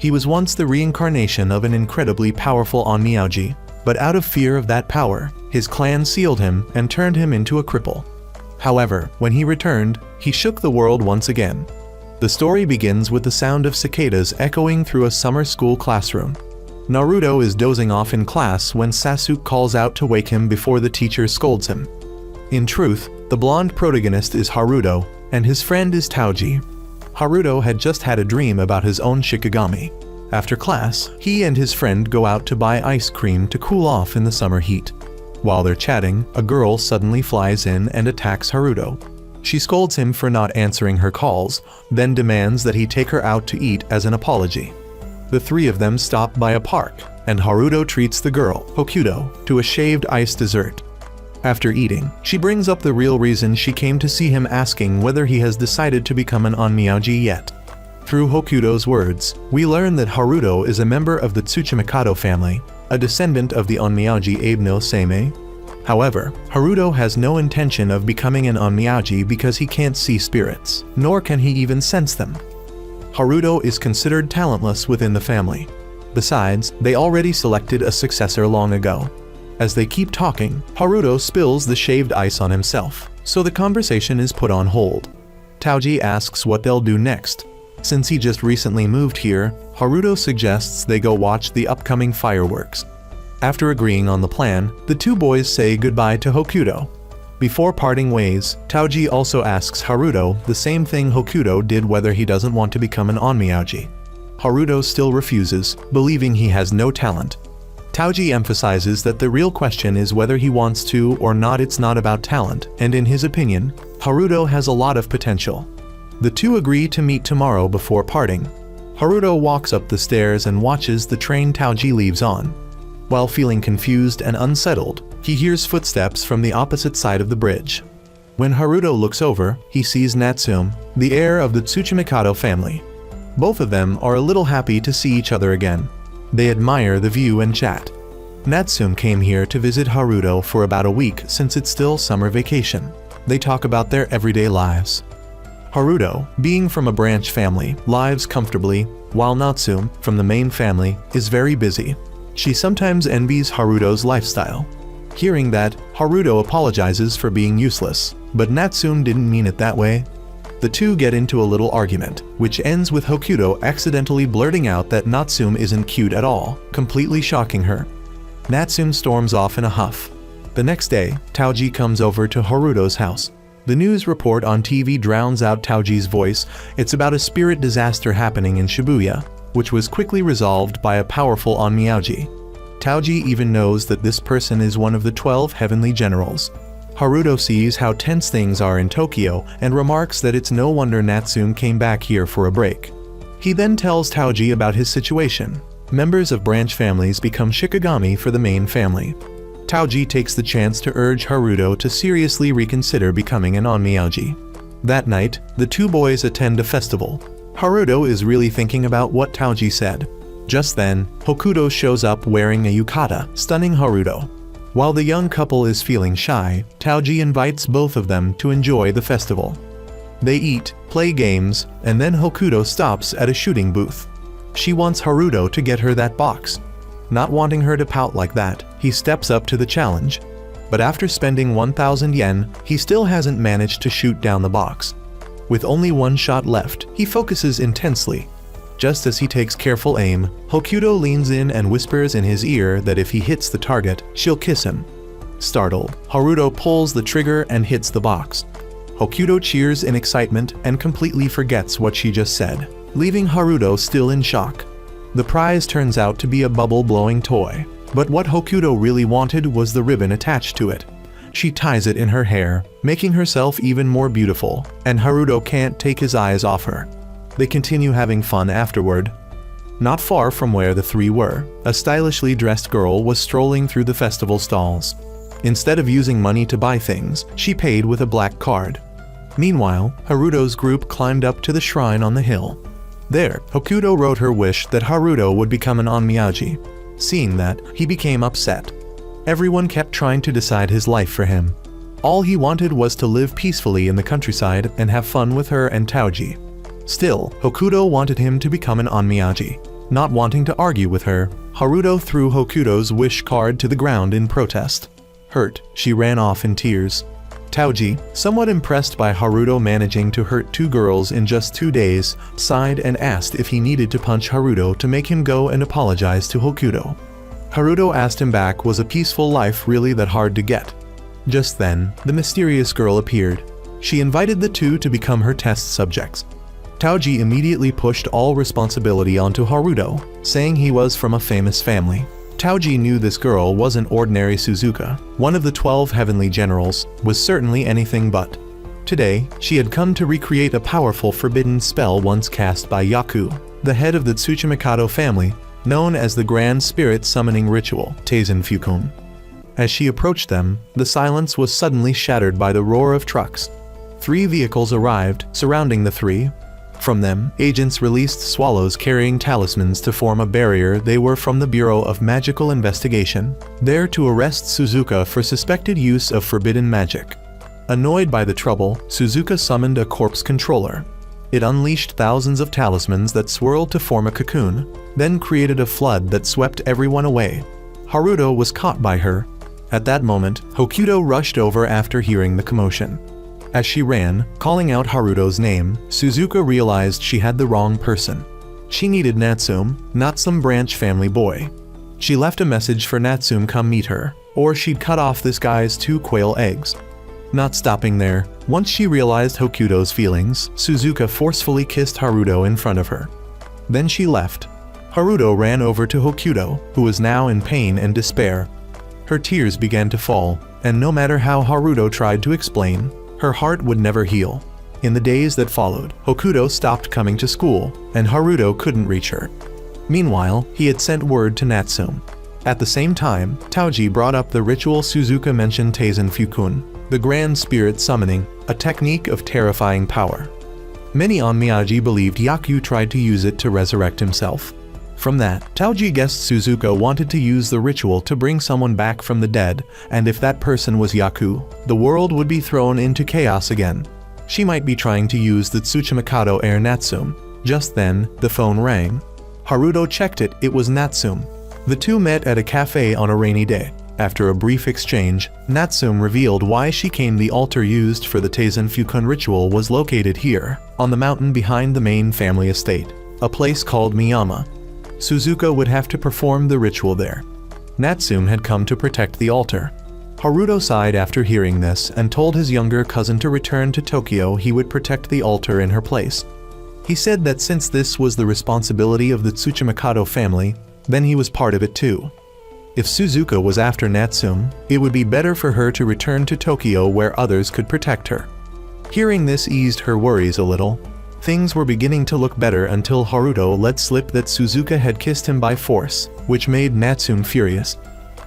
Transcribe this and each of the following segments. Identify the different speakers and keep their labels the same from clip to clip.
Speaker 1: He was once the reincarnation of an incredibly powerful onmyaji, but out of fear of that power, his clan sealed him and turned him into a cripple. However, when he returned, he shook the world once again. The story begins with the sound of cicadas echoing through a summer school classroom. Naruto is dozing off in class when Sasuke calls out to wake him before the teacher scolds him. In truth, the blonde protagonist is Haruto, and his friend is Taoji. Haruto had just had a dream about his own Shikigami. After class, he and his friend go out to buy ice cream to cool off in the summer heat. While they're chatting, a girl suddenly flies in and attacks Haruto. She scolds him for not answering her calls, then demands that he take her out to eat as an apology. The three of them stop by a park, and Haruto treats the girl, Hokuto, to a shaved ice dessert. After eating, she brings up the real reason she came to see him, asking whether he has decided to become an onmyaji yet. Through Hokuto's words, we learn that Haruto is a member of the Tsuchimikado family, a descendant of the onmyaji Abe no Seimei. However, Haruto has no intention of becoming an onmyaji because he can't see spirits, nor can he even sense them. Haruto is considered talentless within the family. Besides, they already selected a successor long ago. As they keep talking, Haruto spills the shaved ice on himself, so the conversation is put on hold. Taoji asks what they'll do next. Since he just recently moved here, Haruto suggests they go watch the upcoming fireworks. After agreeing on the plan, the two boys say goodbye to Hokuto. Before parting ways, Taoji also asks Haruto the same thing Hokuto did, whether he doesn't want to become an onmyaji. Haruto still refuses, believing he has no talent. Taoji emphasizes that the real question is whether he wants to or not. It's not about talent, and in his opinion, Haruto has a lot of potential. The two agree to meet tomorrow before parting. Haruto walks up the stairs and watches the train Taoji leaves on. While feeling confused and unsettled, he hears footsteps from the opposite side of the bridge. When Haruto looks over, he sees Natsume, the heir of the Tsuchimikado family. Both of them are a little happy to see each other again. They admire the view and chat. Natsume came here to visit Haruto for about a week since it's still summer vacation. They talk about their everyday lives. Haruto, being from a branch family, lives comfortably, while Natsume, from the main family, is very busy. She sometimes envies Haruto's lifestyle. Hearing that, Haruto apologizes for being useless, but Natsume didn't mean it that way. The two get into a little argument, which ends with Hokuto accidentally blurting out that Natsume isn't cute at all, completely shocking her. Natsume storms off in a huff. The next day, Taoji comes over to Haruto's house. The news report on TV drowns out Taoji's voice. It's about a spirit disaster happening in Shibuya, which was quickly resolved by a powerful onmyaji. Taoji even knows that this person is one of the 12 heavenly generals. Haruto sees how tense things are in Tokyo and remarks that it's no wonder Natsume came back here for a break. He then tells Taoji about his situation. Members of branch families become Shikigami for the main family. Taoji takes the chance to urge Haruto to seriously reconsider becoming an onmyaji. That night, the two boys attend a festival. Haruto is really thinking about what Taoji said. Just then, Hokuto shows up wearing a yukata, stunning Haruto. While the young couple is feeling shy, Taoji invites both of them to enjoy the festival. They eat, play games, and then Hokuto stops at a shooting booth. She wants Haruto to get her that box. Not wanting her to pout like that, he steps up to the challenge. But after spending 1,000 yen, he still hasn't managed to shoot down the box. With only one shot left, he focuses intensely. Just as he takes careful aim, Hokuto leans in and whispers in his ear that if he hits the target, she'll kiss him. Startled, Haruto pulls the trigger and hits the box. Hokuto cheers in excitement and completely forgets what she just said, leaving Haruto still in shock. The prize turns out to be a bubble-blowing toy, but what Hokuto really wanted was the ribbon attached to it. She ties it in her hair, making herself even more beautiful, and Haruto can't take his eyes off her. They continue having fun afterward. Not far from where the three were, a stylishly dressed girl was strolling through the festival stalls. Instead of using money to buy things, she paid with a black card. Meanwhile, Haruto's group climbed up to the shrine on the hill. There, Hokuto wrote her wish that Haruto would become an onmyaji. Seeing that, he became upset. Everyone kept trying to decide his life for him. All he wanted was to live peacefully in the countryside and have fun with her and Taoji. Still, Hokuto wanted him to become an onmyaji. Not wanting to argue with her, Haruto threw Hokuto's wish card to the ground in protest. Hurt, she ran off in tears. Taoji, somewhat impressed by Haruto managing to hurt 2 girls in just 2 days, sighed and asked if he needed to punch Haruto to make him go and apologize to Hokuto. Haruto asked him back, was a peaceful life really that hard to get? Just then, the mysterious girl appeared. She invited the 2 to become her test subjects. Taoji immediately pushed all responsibility onto Haruto, saying he was from a famous family. Taoji knew this girl wasn't ordinary Suzuka, one of the 12 heavenly generals, was certainly anything but. Today, she had come to recreate a powerful forbidden spell once cast by Yaku, the head of the Tsuchimikado family, known as the Grand Spirit Summoning Ritual, Teizen Fukun. As she approached them, the silence was suddenly shattered by the roar of trucks. 3 vehicles arrived, surrounding the 3. From them, agents released swallows carrying talismans to form a barrier. They were from the Bureau of Magical Investigation, there to arrest Suzuka for suspected use of forbidden magic. Annoyed by the trouble, Suzuka summoned a corpse controller. It unleashed thousands of talismans that swirled to form a cocoon, then created a flood that swept everyone away. Haruto was caught by her. At that moment, Hokuto rushed over after hearing the commotion. As she ran, calling out Haruto's name, Suzuka realized she had the wrong person. She needed Natsume, not some branch family boy. She left a message for Natsume come meet her, or she'd cut off this guy's 2 quail eggs. Not stopping there, once she realized Hokuto's feelings, Suzuka forcefully kissed Haruto in front of her. Then she left. Haruto ran over to Hokuto, who was now in pain and despair. Her tears began to fall, and no matter how Haruto tried to explain, her heart would never heal. In the days that followed, Hokuto stopped coming to school, and Haruto couldn't reach her. Meanwhile, he had sent word to Natsume. At the same time, Taoji brought up the ritual Suzuka mentioned, Teizen Fukun, the Grand Spirit Summoning, a technique of terrifying power. Many on Miyagi believed Yaku tried to use it to resurrect himself. From that, Taoji guessed Suzuka wanted to use the ritual to bring someone back from the dead, and if that person was Yaku, the world would be thrown into chaos again. She might be trying to use the Tsuchimikado heir Natsume. Just then, the phone rang. Haruto checked it, it was Natsume. The 2 met at a cafe on a rainy day. After a brief exchange, Natsume revealed why she came. The altar used for the Teizen Fukun ritual was located here, on the mountain behind the main family estate, a place called Miyama. Suzuka would have to perform the ritual there. Natsume had come to protect the altar. Haruto sighed after hearing this and told his younger cousin to return to Tokyo. He would protect the altar in her place. He said that since this was the responsibility of the Tsuchimikado family, then he was part of it too. If Suzuka was after Natsume, it would be better for her to return to Tokyo where others could protect her. Hearing this eased her worries a little. Things were beginning to look better until Haruto let slip that Suzuka had kissed him by force, which made Natsume furious.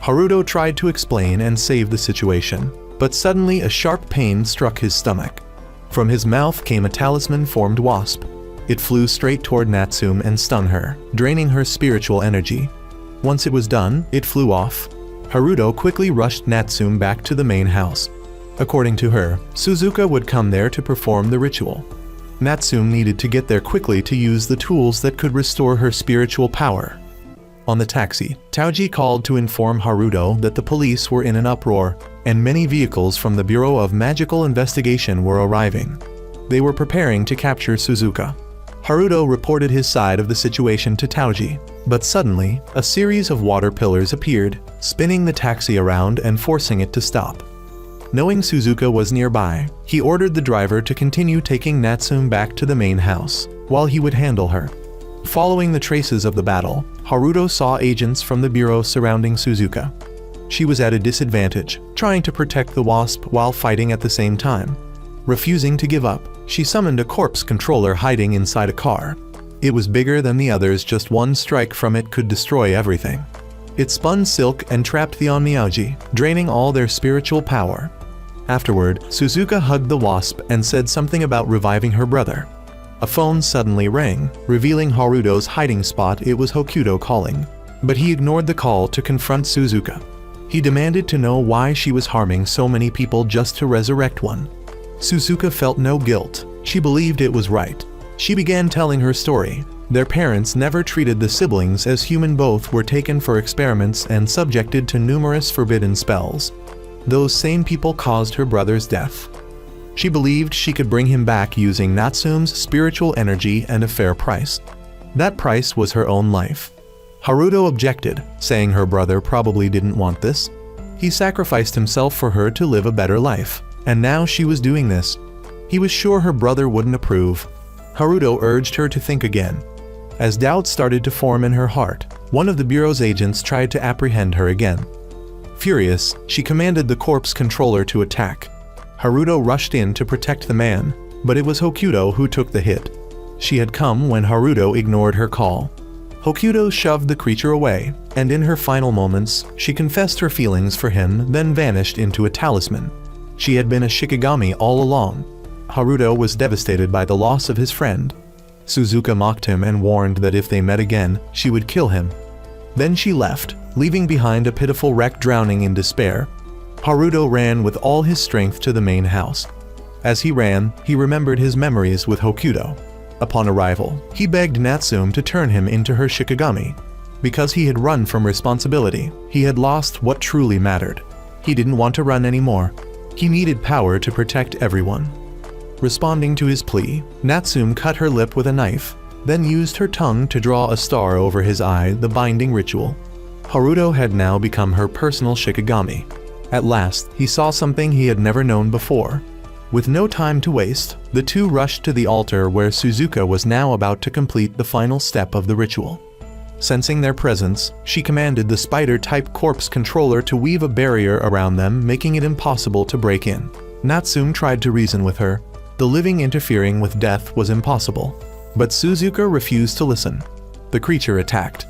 Speaker 1: Haruto tried to explain and save the situation, but suddenly a sharp pain struck his stomach. From his mouth came a talisman-formed wasp. It flew straight toward Natsume and stung her, draining her spiritual energy. Once it was done, it flew off. Haruto quickly rushed Natsume back to the main house. According to her, Suzuka would come there to perform the ritual. Natsume needed to get there quickly to use the tools that could restore her spiritual power. On the taxi, Taoji called to inform Haruto that the police were in an uproar, and many vehicles from the Bureau of Magical Investigation were arriving. They were preparing to capture Suzuka. Haruto reported his side of the situation to Taoji, but suddenly, a series of water pillars appeared, spinning the taxi around and forcing it to stop. Knowing Suzuka was nearby, he ordered the driver to continue taking Natsume back to the main house, while he would handle her. Following the traces of the battle, Haruto saw agents from the bureau surrounding Suzuka. She was at a disadvantage, trying to protect the wasp while fighting at the same time. Refusing to give up, she summoned a corpse controller hiding inside a car. It was bigger than the others, just one strike from it could destroy everything. It spun silk and trapped the Onmyaji, draining all their spiritual power. Afterward, Suzuka hugged the wasp and said something about reviving her brother. A phone suddenly rang, revealing Haruto's hiding spot. It was Hokuto calling, but he ignored the call to confront Suzuka. He demanded to know why she was harming so many people just to resurrect one. Suzuka felt no guilt. She believed it was right. She began telling her story. Their parents never treated the siblings as human. Both were taken for experiments and subjected to numerous forbidden spells. Those same people caused her brother's death. She believed she could bring him back using Natsume's spiritual energy and a fair price. That price was her own life. Haruto objected, saying her brother probably didn't want this. He sacrificed himself for her to live a better life, and now she was doing this. He was sure her brother wouldn't approve. Haruto urged her to think again. As doubts started to form in her heart, one of the Bureau's agents tried to apprehend her again. Furious, she commanded the corpse controller to attack. Haruto rushed in to protect the man, but it was Hokuto who took the hit. She had come when Haruto ignored her call. Hokuto shoved the creature away, and in her final moments, she confessed her feelings for him, then vanished into a talisman. She had been a Shikigami all along. Haruto was devastated by the loss of his friend. Suzuka mocked him and warned that if they met again, she would kill him. Then she left, leaving behind a pitiful wreck drowning in despair. Haruto ran with all his strength to the main house. As he ran, he remembered his memories with Hokuto. Upon arrival, he begged Natsume to turn him into her Shikigami. Because he had run from responsibility, he had lost what truly mattered. He didn't want to run anymore. He needed power to protect everyone. Responding to his plea, Natsume cut her lip with a knife, then used her tongue to draw a star over his eye, the binding ritual. Haruto had now become her personal Shikigami. At last, he saw something he had never known before. With no time to waste, the two rushed to the altar where Suzuka was now about to complete the final step of the ritual. Sensing their presence, she commanded the spider-type corpse controller to weave a barrier around them, making it impossible to break in. Natsume tried to reason with her. The living interfering with death was impossible. But Suzuka refused to listen. The creature attacked.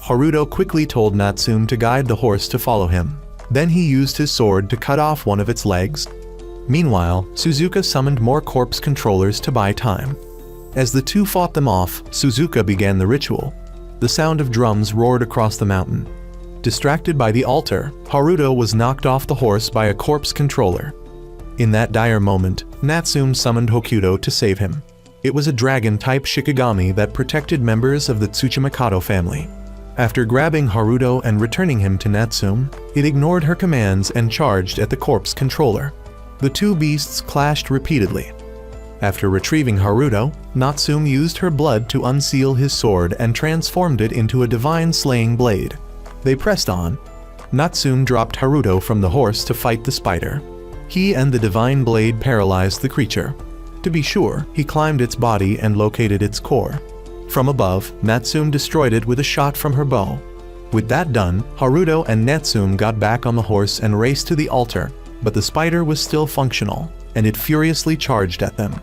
Speaker 1: Haruto quickly told Natsume to guide the horse to follow him. Then he used his sword to cut off one of its legs. Meanwhile, Suzuka summoned more corpse controllers to buy time. As the two fought them off, Suzuka began the ritual. The sound of drums roared across the mountain. Distracted by the altar, Haruto was knocked off the horse by a corpse controller. In that dire moment, Natsume summoned Hokuto to save him. It was a dragon-type Shikigami that protected members of the Tsuchimikado family. After grabbing Haruto and returning him to Natsume, it ignored her commands and charged at the corpse controller. The two beasts clashed repeatedly. After retrieving Haruto, Natsume used her blood to unseal his sword and transformed it into a divine slaying blade. They pressed on. Natsume dropped Haruto from the horse to fight the spider. He and the divine blade paralyzed the creature. To be sure, he climbed its body and located its core. From above, Natsume destroyed it with a shot from her bow. With that done, Haruto and Natsume got back on the horse and raced to the altar, but the spider was still functional, and it furiously charged at them.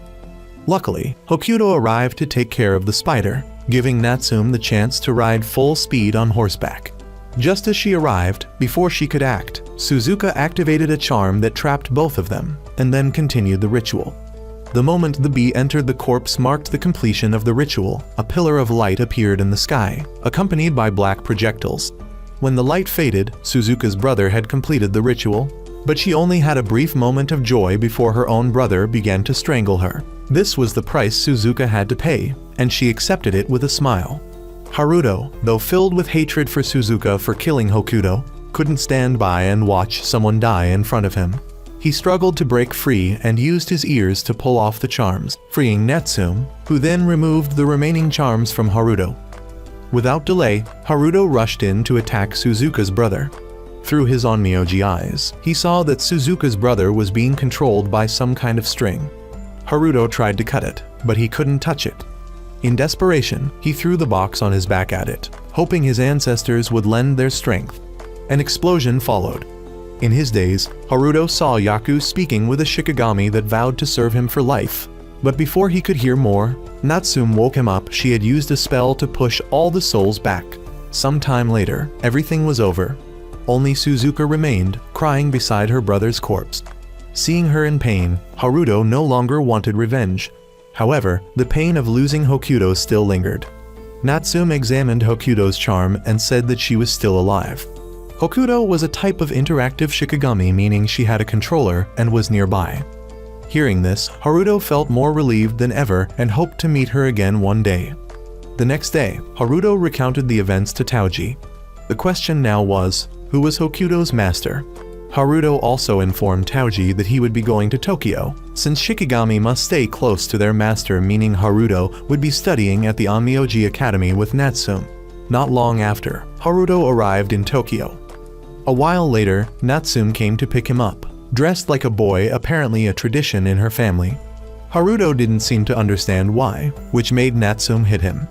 Speaker 1: Luckily, Hokuto arrived to take care of the spider, giving Natsume the chance to ride full speed on horseback. Just as she arrived, before she could act, Suzuka activated a charm that trapped both of them, and then continued the ritual. The moment the bee entered the corpse marked the completion of the ritual. A pillar of light appeared in the sky, accompanied by black projectiles. When the light faded, Suzuka's brother had completed the ritual, but she only had a brief moment of joy before her own brother began to strangle her. This was the price Suzuka had to pay, and she accepted it with a smile. Haruto, though filled with hatred for Suzuka for killing Hokuto, couldn't stand by and watch someone die in front of him. He struggled to break free and used his ears to pull off the charms, freeing Natsume, who then removed the remaining charms from Haruto. Without delay, Haruto rushed in to attack Suzuka's brother. Through his onmyoji eyes, he saw that Suzuka's brother was being controlled by some kind of string. Haruto tried to cut it, but he couldn't touch it. In desperation, he threw the box on his back at it, hoping his ancestors would lend their strength. An explosion followed. In his days, Haruto saw Yaku speaking with a Shikigami that vowed to serve him for life. But before he could hear more, Natsume woke him up. She had used a spell to push all the souls back. Some time later, everything was over. Only Suzuka remained, crying beside her brother's corpse. Seeing her in pain, Haruto no longer wanted revenge. However, the pain of losing Hokuto still lingered. Natsume examined Hokuto's charm and said that she was still alive. Hokuto was a type of interactive Shikigami, meaning she had a controller and was nearby. Hearing this, Haruto felt more relieved than ever and hoped to meet her again one day. The next day, Haruto recounted the events to Taoji. The question now was, who was Hokuto's master? Haruto also informed Taoji that he would be going to Tokyo, since Shikigami must stay close to their master, meaning Haruto would be studying at the Onmyoji Academy with Natsume. Not long after, Haruto arrived in Tokyo. A while later, Natsume came to pick him up, dressed like a boy, apparently a tradition in her family. Haruto didn't seem to understand why, which made Natsume hit him.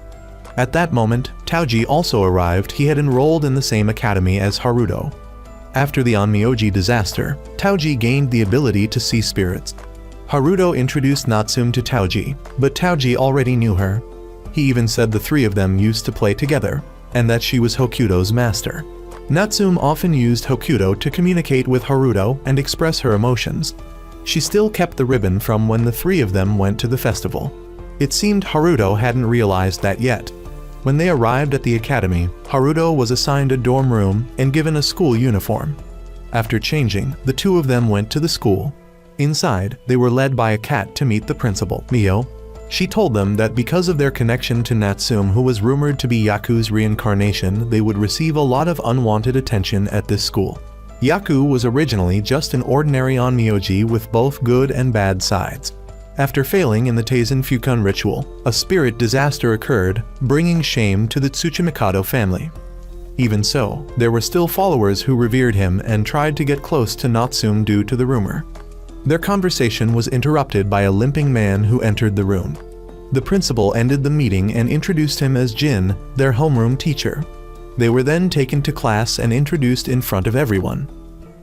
Speaker 1: At that moment, Taoji also arrived. He had enrolled in the same academy as Haruto. After the Onmyoji disaster, Taoji gained the ability to see spirits. Haruto introduced Natsume to Taoji, but Taoji already knew her. He even said the three of them used to play together, and that she was Hokuto's master. Natsume often used Hokuto to communicate with Haruto and express her emotions. She still kept the ribbon from when the three of them went to the festival. It seemed Haruto hadn't realized that yet. When they arrived at the academy, Haruto was assigned a dorm room and given a school uniform. After changing, the two of them went to the school. Inside, they were led by a cat to meet the principal, Mio. She told them that because of their connection to Natsume, who was rumored to be Yaku's reincarnation, they would receive a lot of unwanted attention at this school. Yaku was originally just an ordinary Onmyoji with both good and bad sides. After failing in the Taisen Fukun ritual, a spirit disaster occurred, bringing shame to the Tsuchimikado family. Even so, there were still followers who revered him and tried to get close to Natsume due to the rumor. Their conversation was interrupted by a limping man who entered the room. The principal ended the meeting and introduced him as Jin, their homeroom teacher. They were then taken to class and introduced in front of everyone.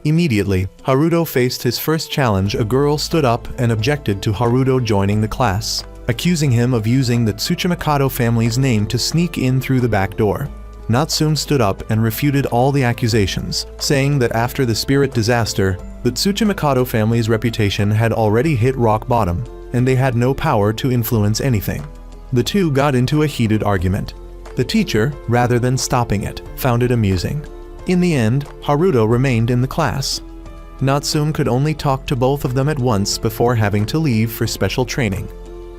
Speaker 1: Immediately, Haruto faced his first challenge. A girl stood up and objected to Haruto joining the class, accusing him of using the Tsuchimikado family's name to sneak in through the back door. Natsume stood up and refuted all the accusations, saying that after the spirit disaster, the Tsuchimikado family's reputation had already hit rock bottom, and they had no power to influence anything. The two got into a heated argument. The teacher, rather than stopping it, found it amusing. In the end, Haruto remained in the class. Natsume could only talk to both of them at once before having to leave for special training.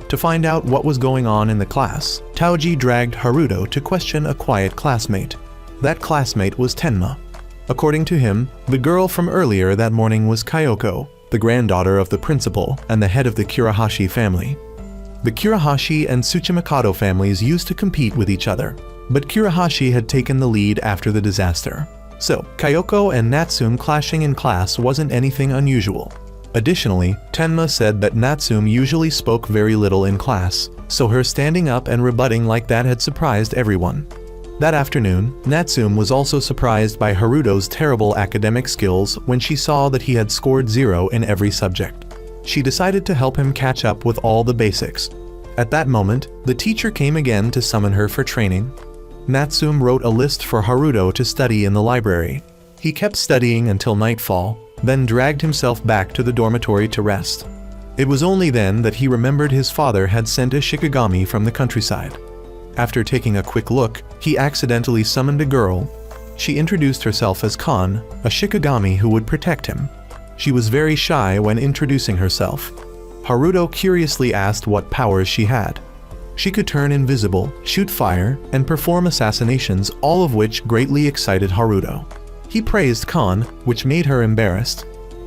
Speaker 1: To find out what was going on in the class, Taoji dragged Haruto to question a quiet classmate. That classmate was Tenma. According to him, the girl from earlier that morning was Kyoko, the granddaughter of the principal and the head of the Kurahashi family. The Kurahashi and Tsuchimikado families used to compete with each other, but Kurahashi had taken the lead after the disaster. So, Kyoko and Natsume clashing in class wasn't anything unusual. Additionally, Tenma said that Natsume usually spoke very little in class, so her standing up and rebutting like that had surprised everyone. That afternoon, Natsume was also surprised by Haruto's terrible academic skills when she saw that he had scored 0 in every subject. She decided to help him catch up with all the basics. At that moment, the teacher came again to summon her for training. Natsume wrote a list for Haruto to study in the library. He kept studying until nightfall, then dragged himself back to the dormitory to rest. It was only then that he remembered his father had sent a Shikigami from the countryside. After taking a quick look, he accidentally summoned a girl. She introduced herself as Kan, a Shikigami who would protect him. She was very shy when introducing herself. Haruto curiously asked what powers she had. She could turn invisible, shoot fire, and perform assassinations, all of which greatly excited Haruto. He praised Kan, which made her embarrassed.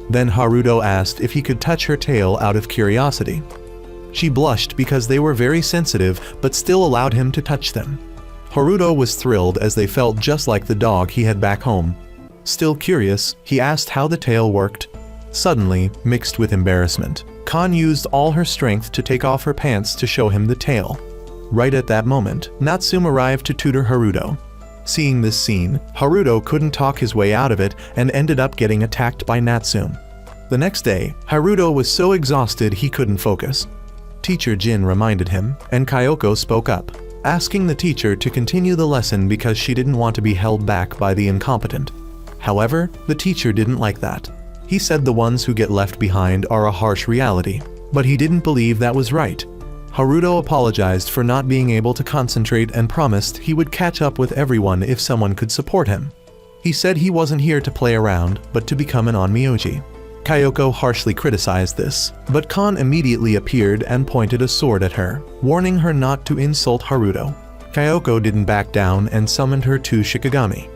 Speaker 1: Then Haruto asked if he could touch her tail out of curiosity. She blushed because they were very sensitive, but still allowed him to touch them. Haruto was thrilled as they felt just like the dog he had back home. Still curious, he asked how the tail worked. Suddenly, mixed with embarrassment, Kan used all her strength to take off her pants to show him the tail. Right at that moment, Natsume arrived to tutor Haruto. Seeing this scene, Haruto couldn't talk his way out of it and ended up getting attacked by Natsume. The next day, Haruto was so exhausted he couldn't focus. Teacher Jin reminded him, and Kyoko spoke up, asking the teacher to continue the lesson because she didn't want to be held back by the incompetent. However, the teacher didn't like that. He said the ones who get left behind are a harsh reality, but he didn't believe that was right. Haruto apologized for not being able to concentrate and promised he would catch up with everyone if someone could support him. He said he wasn't here to play around, but to become an Onmyoji. Kyoko harshly criticized this, but Kan immediately appeared and pointed a sword at her, warning her not to insult Haruto. Kyoko didn't back down and summoned her two Shikigami.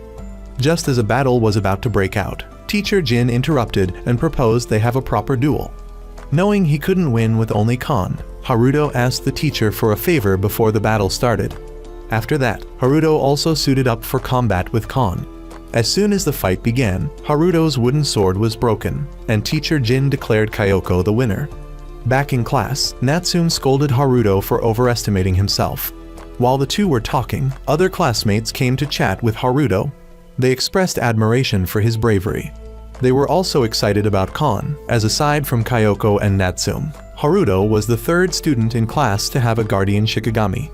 Speaker 1: Just as a battle was about to break out, Teacher Jin interrupted and proposed they have a proper duel. Knowing he couldn't win with only Kon, Haruto asked the teacher for a favor before the battle started. After that, Haruto also suited up for combat with Kon. As soon as the fight began, Haruto's wooden sword was broken, and Teacher Jin declared Kyoko the winner. Back in class, Natsume scolded Haruto for overestimating himself. While the two were talking, other classmates came to chat with Haruto. They expressed admiration for his bravery. They were also excited about Kon, as aside from Kyoko and Natsume, Haruto was the third student in class to have a guardian Shikigami.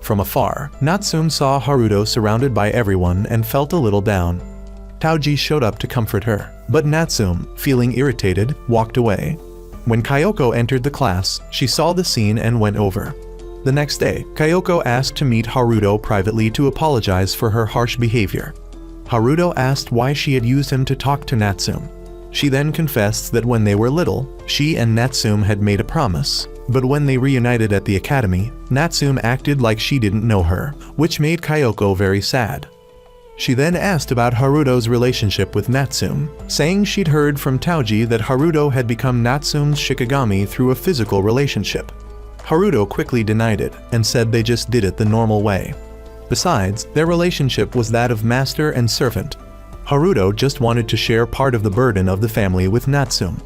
Speaker 1: From afar, Natsume saw Haruto surrounded by everyone and felt a little down. Taoji showed up to comfort her, but Natsume, feeling irritated, walked away. When Kyoko entered the class, she saw the scene and went over. The next day, Kyoko asked to meet Haruto privately to apologize for her harsh behavior. Haruto asked why she had used him to talk to Natsume. She then confessed that when they were little, she and Natsume had made a promise, but when they reunited at the academy, Natsume acted like she didn't know her, which made Kyoko very sad. She then asked about Haruto's relationship with Natsume, saying she'd heard from Taoji that Haruto had become Natsume's Shikigami through a physical relationship. Haruto quickly denied it and said they just did it the normal way. Besides, their relationship was that of master and servant. Haruto just wanted to share part of the burden of the family with Natsume.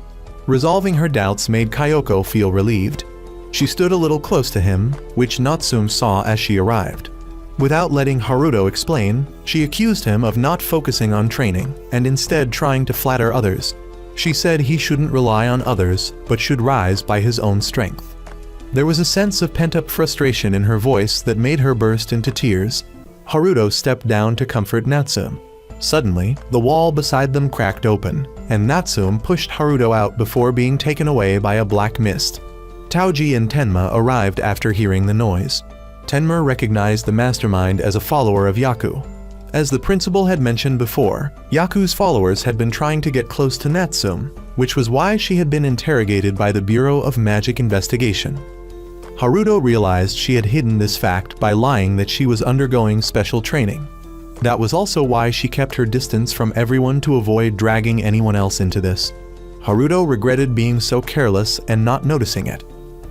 Speaker 1: Resolving her doubts made Kyoko feel relieved. She stood a little close to him, which Natsume saw as she arrived. Without letting Haruto explain, she accused him of not focusing on training and instead trying to flatter others. She said he shouldn't rely on others, but should rise by his own strength. There was a sense of pent-up frustration in her voice that made her burst into tears. Haruto stepped down to comfort Natsume. Suddenly, the wall beside them cracked open, and Natsume pushed Haruto out before being taken away by a black mist. Taoji and Tenma arrived after hearing the noise. Tenma recognized the mastermind as a follower of Yaku. As the principal had mentioned before, Yaku's followers had been trying to get close to Natsume, which was why she had been interrogated by the Bureau of Magic Investigation. Haruto realized she had hidden this fact by lying that she was undergoing special training. That was also why she kept her distance from everyone to avoid dragging anyone else into this. Haruto regretted being so careless and not noticing it.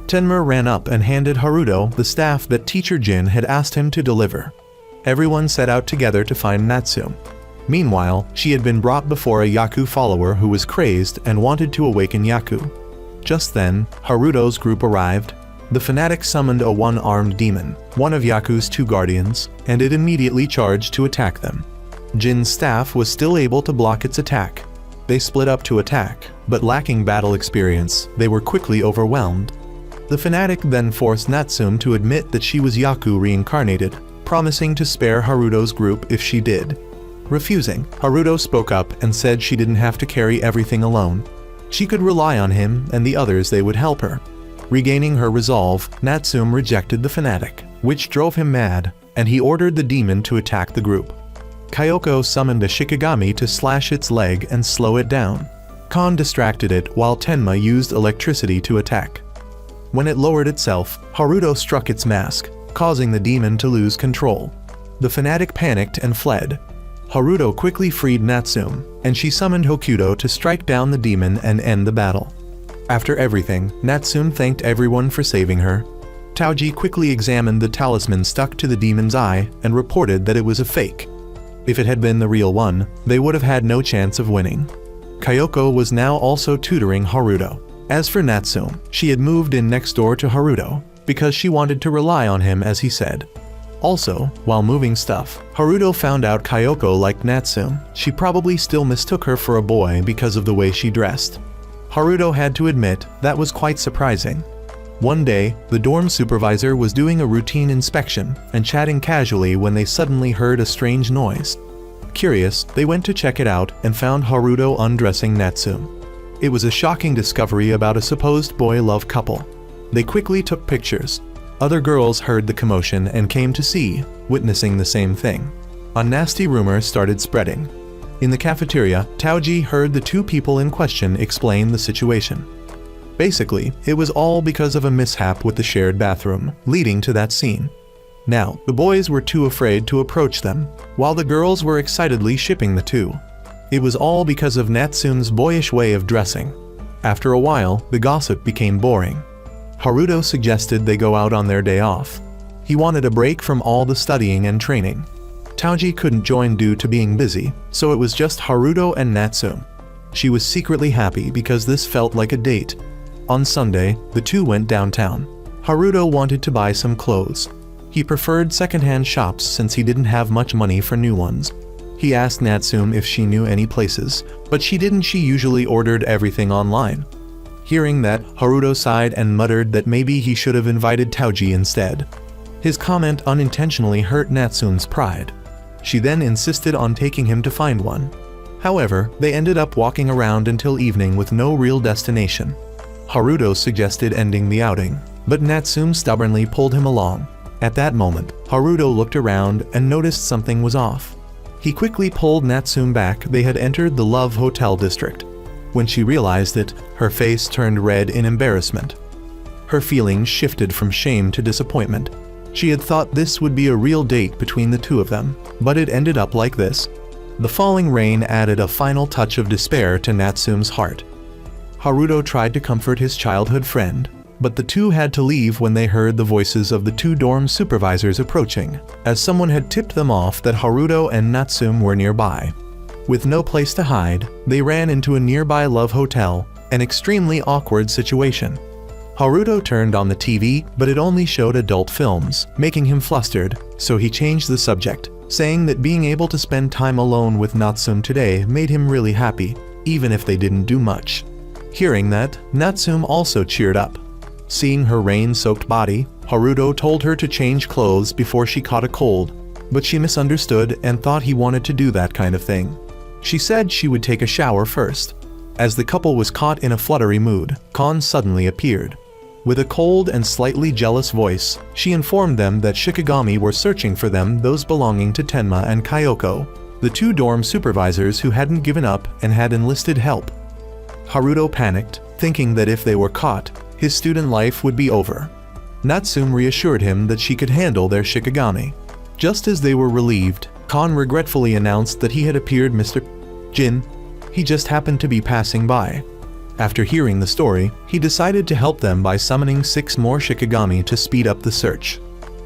Speaker 1: Tenma ran up and handed Haruto the staff that Teacher Jin had asked him to deliver. Everyone set out together to find Natsume. Meanwhile, she had been brought before a Yaku follower who was crazed and wanted to awaken Yaku. Just then, Haruto's group arrived. The fanatic summoned a one-armed demon, one of Yaku's two guardians, and it immediately charged to attack them. Jin's staff was still able to block its attack. They split up to attack, but lacking battle experience, they were quickly overwhelmed. The fanatic then forced Natsume to admit that she was Yaku reincarnated, promising to spare Haruto's group if she did. Refusing, Haruto spoke up and said she didn't have to carry everything alone. She could rely on him and the others, they would help her. Regaining her resolve, Natsume rejected the fanatic, which drove him mad, and he ordered the demon to attack the group. Kyoko summoned a Shikigami to slash its leg and slow it down. Kon distracted it while Tenma used electricity to attack. When it lowered itself, Haruto struck its mask, causing the demon to lose control. The fanatic panicked and fled. Haruto quickly freed Natsume, and she summoned Hokuto to strike down the demon and end the battle. After everything, Natsume thanked everyone for saving her. Taoji quickly examined the talisman stuck to the demon's eye and reported that it was a fake. If it had been the real one, they would have had no chance of winning. Kyoko was now also tutoring Haruto. As for Natsume, she had moved in next door to Haruto, because she wanted to rely on him as he said. Also, while moving stuff, Haruto found out Kyoko liked Natsume. She probably still mistook her for a boy because of the way she dressed. Haruto had to admit that was quite surprising. One day, the dorm supervisor was doing a routine inspection and chatting casually when they suddenly heard a strange noise. Curious, they went to check it out and found Haruto undressing Natsume. It was a shocking discovery about a supposed boy-love couple. They quickly took pictures. Other girls heard the commotion and came to see, witnessing the same thing. A nasty rumor started spreading. In the cafeteria, Taoji heard the two people in question explain the situation. Basically, it was all because of a mishap with the shared bathroom, leading to that scene. Now, the boys were too afraid to approach them, while the girls were excitedly shipping the two. It was all because of Natsume's boyish way of dressing. After a while, the gossip became boring. Haruto suggested they go out on their day off. He wanted a break from all the studying and training. Taoji couldn't join due to being busy, so it was just Haruto and Natsume. She was secretly happy because this felt like a date. On Sunday, the two went downtown. Haruto wanted to buy some clothes. He preferred secondhand shops since he didn't have much money for new ones. He asked Natsume if she knew any places, but she didn't. She usually ordered everything online. Hearing that, Haruto sighed and muttered that maybe he should have invited Taoji instead. His comment unintentionally hurt Natsume's pride. She then insisted on taking him to find one. However, they ended up walking around until evening with no real destination. Haruto suggested ending the outing, but Natsume stubbornly pulled him along. At that moment, Haruto looked around and noticed something was off. He quickly pulled Natsume back. They had entered the Love Hotel district. When she realized it, her face turned red in embarrassment. Her feelings shifted from shame to disappointment. She had thought this would be a real date between the two of them, but it ended up like this. The falling rain added a final touch of despair to Natsume's heart. Haruto tried to comfort his childhood friend, but the two had to leave when they heard the voices of the two dorm supervisors approaching, as someone had tipped them off that Haruto and Natsume were nearby. With no place to hide, they ran into a nearby Love Hotel, an extremely awkward situation. Haruto turned on the TV, but it only showed adult films, making him flustered, so he changed the subject, saying that being able to spend time alone with Natsume today made him really happy, even if they didn't do much. Hearing that, Natsume also cheered up. Seeing her rain-soaked body, Haruto told her to change clothes before she caught a cold, but she misunderstood and thought he wanted to do that kind of thing. She said she would take a shower first. As the couple was caught in a fluttery mood, Kon suddenly appeared. With a cold and slightly jealous voice, she informed them that Shikigami were searching for them, those belonging to Tenma and Kyoko, the two dorm supervisors who hadn't given up and had enlisted help. Haruto panicked, thinking that if they were caught, his student life would be over. Natsume reassured him that she could handle their Shikigami. Just as they were relieved, Kon regretfully announced that he had appeared Mr. Jin. He just happened to be passing by. After hearing the story, he decided to help them by summoning 6 more Shikigami to speed up the search.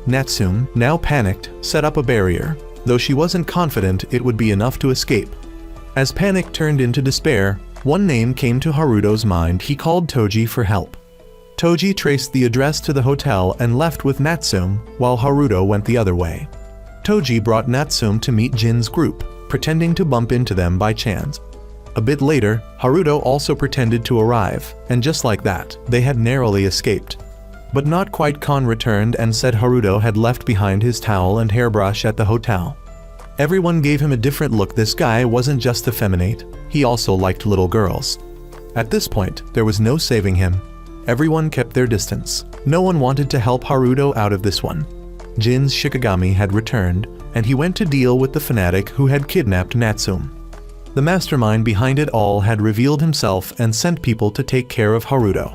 Speaker 1: Natsume, now panicked, set up a barrier, though she wasn't confident it would be enough to escape. As panic turned into despair, one name came to Haruto's mind. He called Toji for help. Toji traced the address to the hotel and left with Natsume, while Haruto went the other way. Toji brought Natsume to meet Jin's group, pretending to bump into them by chance. A bit later, Haruto also pretended to arrive, and just like that, they had narrowly escaped. But not quite. Kon returned and said Haruto had left behind his towel and hairbrush at the hotel. Everyone gave him a different look. This guy wasn't just effeminate, he also liked little girls. At this point, there was no saving him. Everyone kept their distance. No one wanted to help Haruto out of this one. Jin's Shikigami had returned, and he went to deal with the fanatic who had kidnapped Natsume. The mastermind behind it all had revealed himself and sent people to take care of Haruto.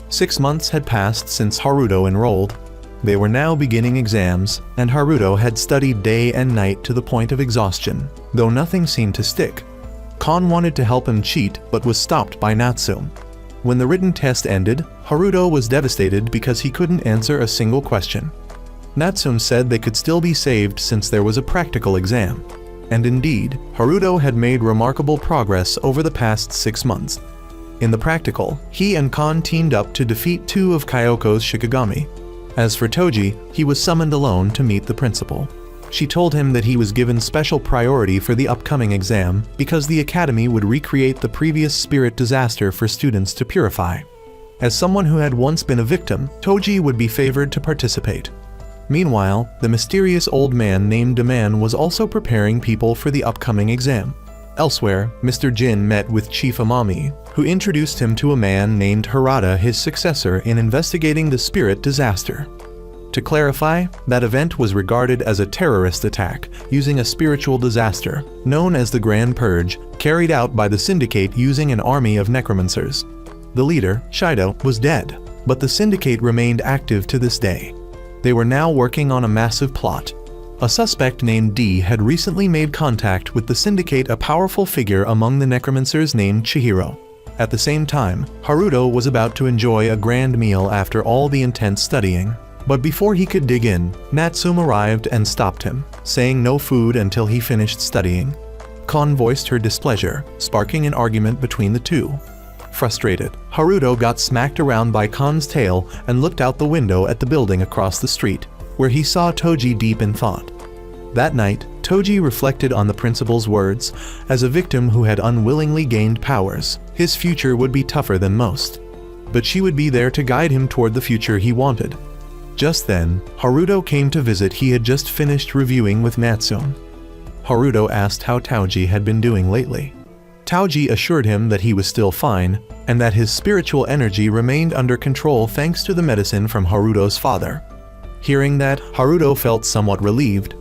Speaker 1: 6 months had passed since Haruto enrolled. They were now beginning exams, and Haruto had studied day and night to the point of exhaustion, though nothing seemed to stick. Kon wanted to help him cheat but was stopped by Natsume. When the written test ended, Haruto was devastated because he couldn't answer a single question. Natsume said they could still be saved since there was a practical exam. And indeed, Haruto had made remarkable progress over the past 6 months. In the practical, he and Kon teamed up to defeat 2 of Kyoko's Shikigami. As for Toji, he was summoned alone to meet the principal. She told him that he was given special priority for the upcoming exam because the academy would recreate the previous spirit disaster for students to purify. As someone who had once been a victim, Toji would be favored to participate. Meanwhile, the mysterious old man named Daman was also preparing people for the upcoming exam. Elsewhere, Mr. Jin met with Chief Amami, who introduced him to a man named Harada, his successor in investigating the spirit disaster. To clarify, that event was regarded as a terrorist attack using a spiritual disaster, known as the Grand Purge, carried out by the Syndicate using an army of necromancers. The leader, Shido, was dead, but the Syndicate remained active to this day. They were now working on a massive plot. A suspect named D had recently made contact with the Syndicate, a powerful figure among the necromancers named Chihiro. At the same time, Haruto was about to enjoy a grand meal after all the intense studying. But before he could dig in, Natsume arrived and stopped him, saying no food until he finished studying. Kon voiced her displeasure, sparking an argument between the two. Frustrated, Haruto got smacked around by Kon's tail and looked out the window at the building across the street, where he saw Toji deep in thought. That night, Toji reflected on the principal's words. As a victim who had unwillingly gained powers, his future would be tougher than most. But she would be there to guide him toward the future he wanted. Just then, Haruto came to visit. He had just finished reviewing with Natsume. Haruto asked how Toji had been doing lately. Toji assured him that he was still fine, and that his spiritual energy remained under control thanks to the medicine from Haruto's father. Hearing that, Haruto felt somewhat relieved.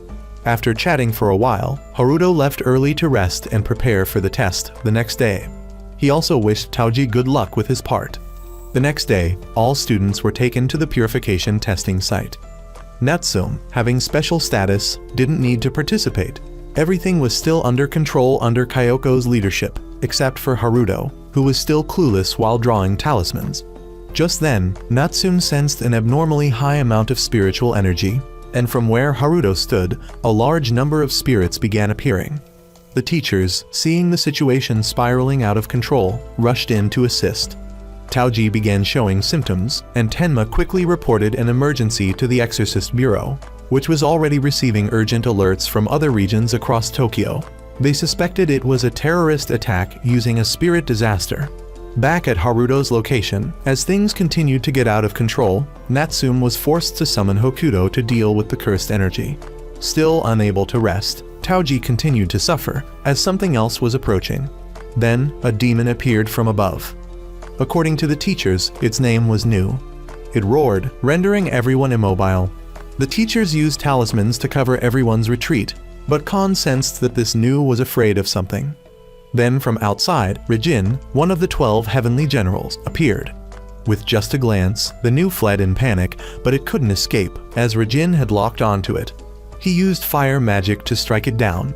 Speaker 1: After chatting for a while, Haruto left early to rest and prepare for the test the next day. He also wished Toji good luck with his part. The next day, all students were taken to the purification testing site. Natsume, having special status, didn't need to participate. Everything was still under control under Kyoko's leadership, except for Haruto, who was still clueless while drawing talismans. Just then, Natsume sensed an abnormally high amount of spiritual energy, and from where Haruto stood, a large number of spirits began appearing. The teachers, seeing the situation spiraling out of control, rushed in to assist. Toji began showing symptoms, and Tenma quickly reported an emergency to the Exorcist Bureau, which was already receiving urgent alerts from other regions across Tokyo. They suspected it was a terrorist attack using a spirit disaster. Back at Haruto's location, as things continued to get out of control, Natsume was forced to summon Hokuto to deal with the cursed energy. Still unable to rest, Toji continued to suffer, as something else was approaching. Then, a demon appeared from above. According to the teachers, its name was Nu. It roared, rendering everyone immobile. The teachers used talismans to cover everyone's retreat, but Kon sensed that this Nu was afraid of something. Then from outside, Rijin, one of the 12 heavenly generals, appeared. With just a glance, the Nu fled in panic, but it couldn't escape, as Rijin had locked onto it. He used fire magic to strike it down.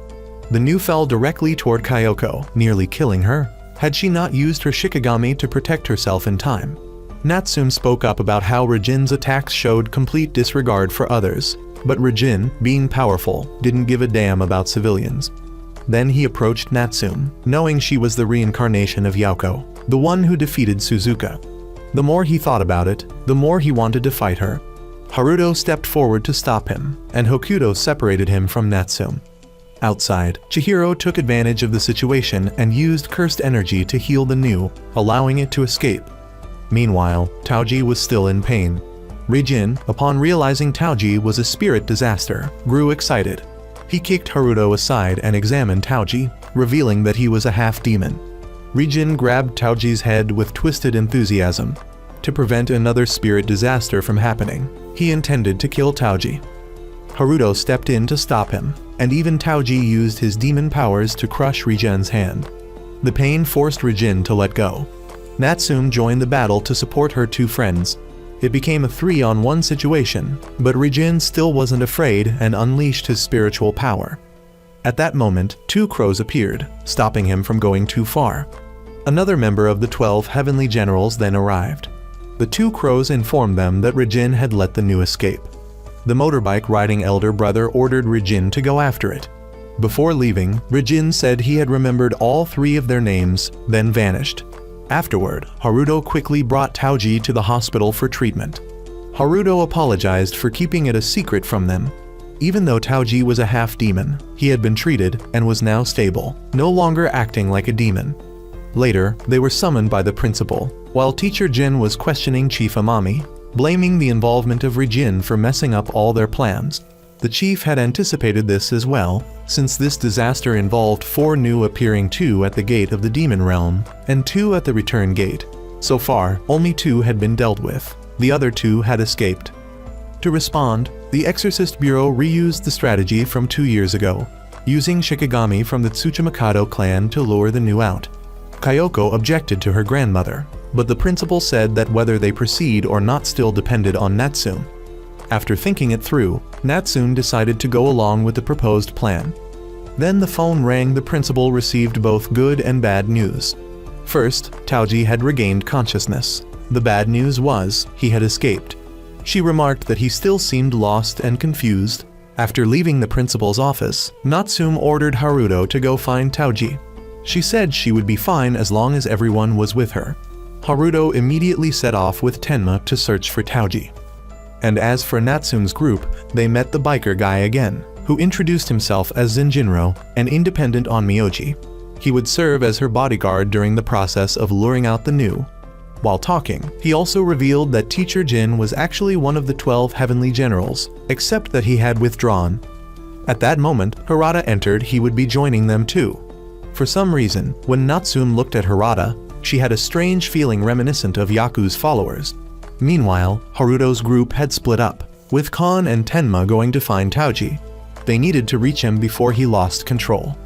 Speaker 1: The Nu fell directly toward Kyoko, nearly killing her, had she not used her Shikigami to protect herself in time. Natsume spoke up about how Rijin's attacks showed complete disregard for others, but Rijin, being powerful, didn't give a damn about civilians. Then he approached Natsume, knowing she was the reincarnation of Yauko, the one who defeated Suzuka. The more he thought about it, the more he wanted to fight her. Haruto stepped forward to stop him, and Hokuto separated him from Natsume. Outside, Chihiro took advantage of the situation and used cursed energy to heal the Nu, allowing it to escape. Meanwhile, Toji was still in pain. Rijin, upon realizing Toji was a spirit disaster, grew excited. He kicked Haruto aside and examined Toji, revealing that he was a half-demon. Rijin grabbed Toji's head with twisted enthusiasm. To prevent another spirit disaster from happening, he intended to kill Toji. Haruto stepped in to stop him, and even Toji used his demon powers to crush Rijin's hand. The pain forced Rijin to let go. Natsume joined the battle to support her two friends. It became a 3-on-1 situation, but Rijin still wasn't afraid and unleashed his spiritual power. At that moment, 2 crows appeared, stopping him from going too far. Another member of the 12 heavenly generals then arrived. The 2 crows informed them that Rijin had let the Nu escape. The motorbike-riding elder brother ordered Rijin to go after it. Before leaving, Rijin said he had remembered all 3 of their names, then vanished. Afterward, Haruto quickly brought Toji to the hospital for treatment. Haruto apologized for keeping it a secret from them. Even though Toji was a half-demon, he had been treated and was now stable, no longer acting like a demon. Later, they were summoned by the principal, while Teacher Jin was questioning Chief Amami, blaming the involvement of Rijin for messing up all their plans. The chief had anticipated this as well, since this disaster involved 4 Nu appearing, 2 at the gate of the demon realm, and 2 at the return gate. So far, only 2 had been dealt with. The other 2 had escaped. To respond, the Exorcist Bureau reused the strategy from 2 years ago, using Shikigami from the Tsuchimikado clan to lure the Nu out. Kyoko objected to her grandmother, but the principal said that whether they proceed or not still depended on Natsume. After thinking it through, Natsume decided to go along with the proposed plan. Then the phone rang. The principal received both good and bad news. First, Taoji had regained consciousness. The bad news was, he had escaped. She remarked that he still seemed lost and confused. After leaving the principal's office, Natsume ordered Haruto to go find Taoji. She said she would be fine as long as everyone was with her. Haruto immediately set off with Tenma to search for Taoji. And as for Natsume's group, they met the biker guy again, who introduced himself as Zenjinro, an independent onmyoji. He would serve as her bodyguard during the process of luring out the new. While talking, he also revealed that Teacher Jin was actually one of the 12 heavenly generals, except that he had withdrawn. At that moment, Harada entered. He would be joining them too. For some reason, when Natsume looked at Harada, she had a strange feeling reminiscent of Yaku's followers. Meanwhile, Haruto's group had split up, with Kon and Tenma going to find Taoji. They needed to reach him before he lost control.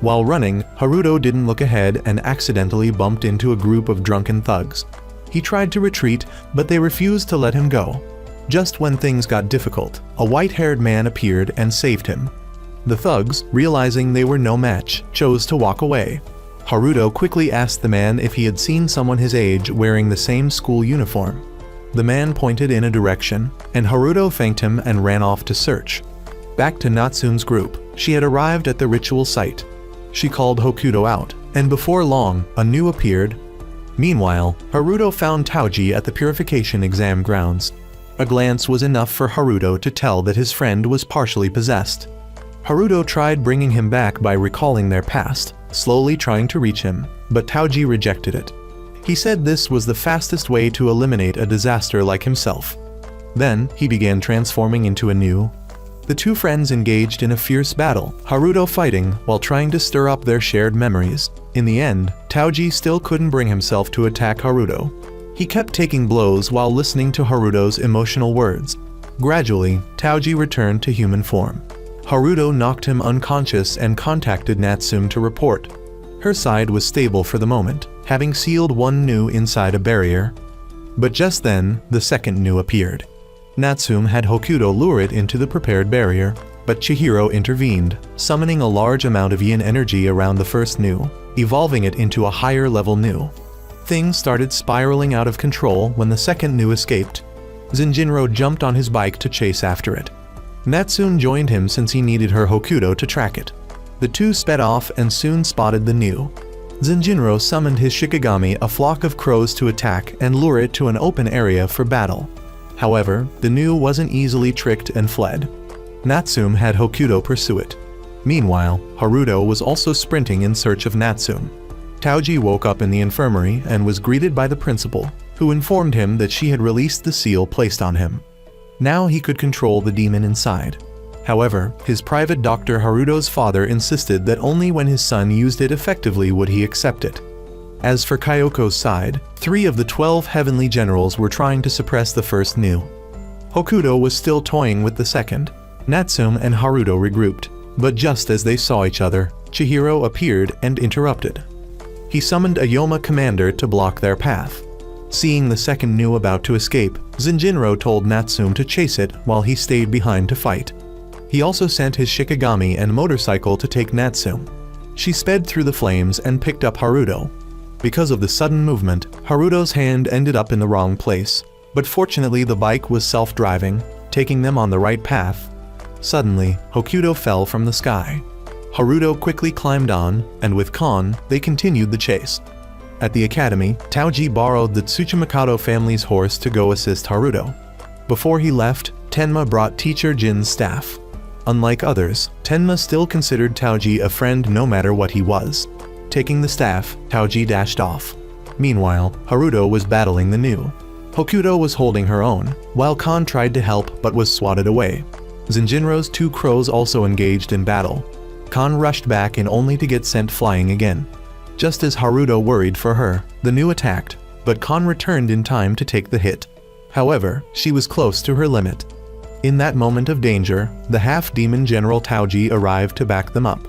Speaker 1: While running, Haruto didn't look ahead and accidentally bumped into a group of drunken thugs. He tried to retreat, but they refused to let him go. Just when things got difficult, a white-haired man appeared and saved him. The thugs, realizing they were no match, chose to walk away. Haruto quickly asked the man if he had seen someone his age wearing the same school uniform. The man pointed in a direction, and Haruto thanked him and ran off to search. Back to Natsume's group, she had arrived at the ritual site. She called Hokuto out, and before long, a new appeared. Meanwhile, Haruto found Taoji at the purification exam grounds. A glance was enough for Haruto to tell that his friend was partially possessed. Haruto tried bringing him back by recalling their past, slowly trying to reach him, but Taoji rejected it. He said this was the fastest way to eliminate a disaster like himself. Then, he began transforming into a new. The two friends engaged in a fierce battle, Haruto fighting while trying to stir up their shared memories. In the end, Taoji still couldn't bring himself to attack Haruto. He kept taking blows while listening to Haruto's emotional words. Gradually, Taoji returned to human form. Haruto knocked him unconscious and contacted Natsume to report. Her side was stable for the moment, having sealed one new inside a barrier. But just then, the second new appeared. Natsume had Hokuto lure it into the prepared barrier, but Chihiro intervened, summoning a large amount of yin energy around the first new, evolving it into a higher level new. Things started spiraling out of control when the second new escaped. Zenjinro jumped on his bike to chase after it. Natsume joined him since he needed her Hokuto to track it. The two sped off and soon spotted the new. Zenjinro summoned his Shikigami, a flock of crows, to attack and lure it to an open area for battle. However, the new wasn't easily tricked and fled. Natsume had Hokuto pursue it. Meanwhile, Haruto was also sprinting in search of Natsume. Taoji woke up in the infirmary and was greeted by the principal, who informed him that she had released the seal placed on him. Now he could control the demon inside. However, his private doctor Haruto's father insisted that only when his son used it effectively would he accept it. As for Kyoko's side, 3 of the 12 heavenly generals were trying to suppress the first new. Hokuto was still toying with the second. Natsume and Haruto regrouped, but just as they saw each other, Chihiro appeared and interrupted. He summoned a Yoma commander to block their path. Seeing the second new about to escape, Zenjinro told Natsume to chase it while he stayed behind to fight. He also sent his Shikigami and motorcycle to take Natsume. She sped through the flames and picked up Haruto. Because of the sudden movement, Haruto's hand ended up in the wrong place, but fortunately the bike was self-driving, taking them on the right path. Suddenly, Hokuto fell from the sky. Haruto quickly climbed on, and with Kon, they continued the chase. At the academy, Taoji borrowed the Tsuchimikado family's horse to go assist Haruto. Before he left, Tenma brought Teacher Jin's staff. Unlike others, Tenma still considered Taoji a friend no matter what he was. Taking the staff, Taoji dashed off. Meanwhile, Haruto was battling the new. Hokuto was holding her own, while Kon tried to help but was swatted away. Zenjinro's 2 crows also engaged in battle. Kon rushed back in only to get sent flying again. Just as Haruto worried for her, the new attacked, but Kon returned in time to take the hit. However, she was close to her limit. In that moment of danger, the half-demon General Taoji arrived to back them up.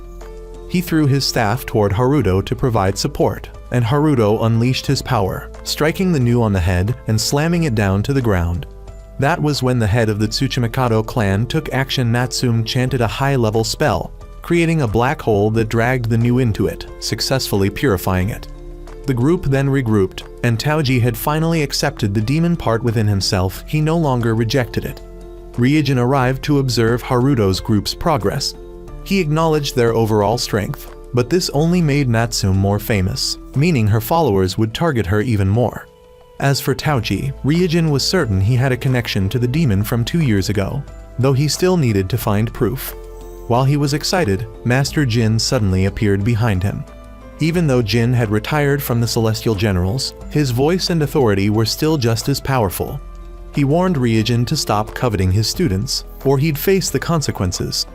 Speaker 1: He threw his staff toward Haruto to provide support, and Haruto unleashed his power, striking the new on the head and slamming it down to the ground. That was when the head of the Tsuchimikado clan took action. Natsume chanted a high-level spell, creating a black hole that dragged the new into it, successfully purifying it. The group then regrouped, and Taoji had finally accepted the demon part within himself. He no longer rejected it. Ryujin arrived to observe Haruto's group's progress. He acknowledged their overall strength, but this only made Natsume more famous, meaning her followers would target her even more. As for Taoji, Ryujin was certain he had a connection to the demon from 2 years ago, though he still needed to find proof. While he was excited, Master Jin suddenly appeared behind him. Even though Jin had retired from the Celestial Generals, his voice and authority were still just as powerful. He warned Ryujin to stop coveting his students, or he'd face the consequences.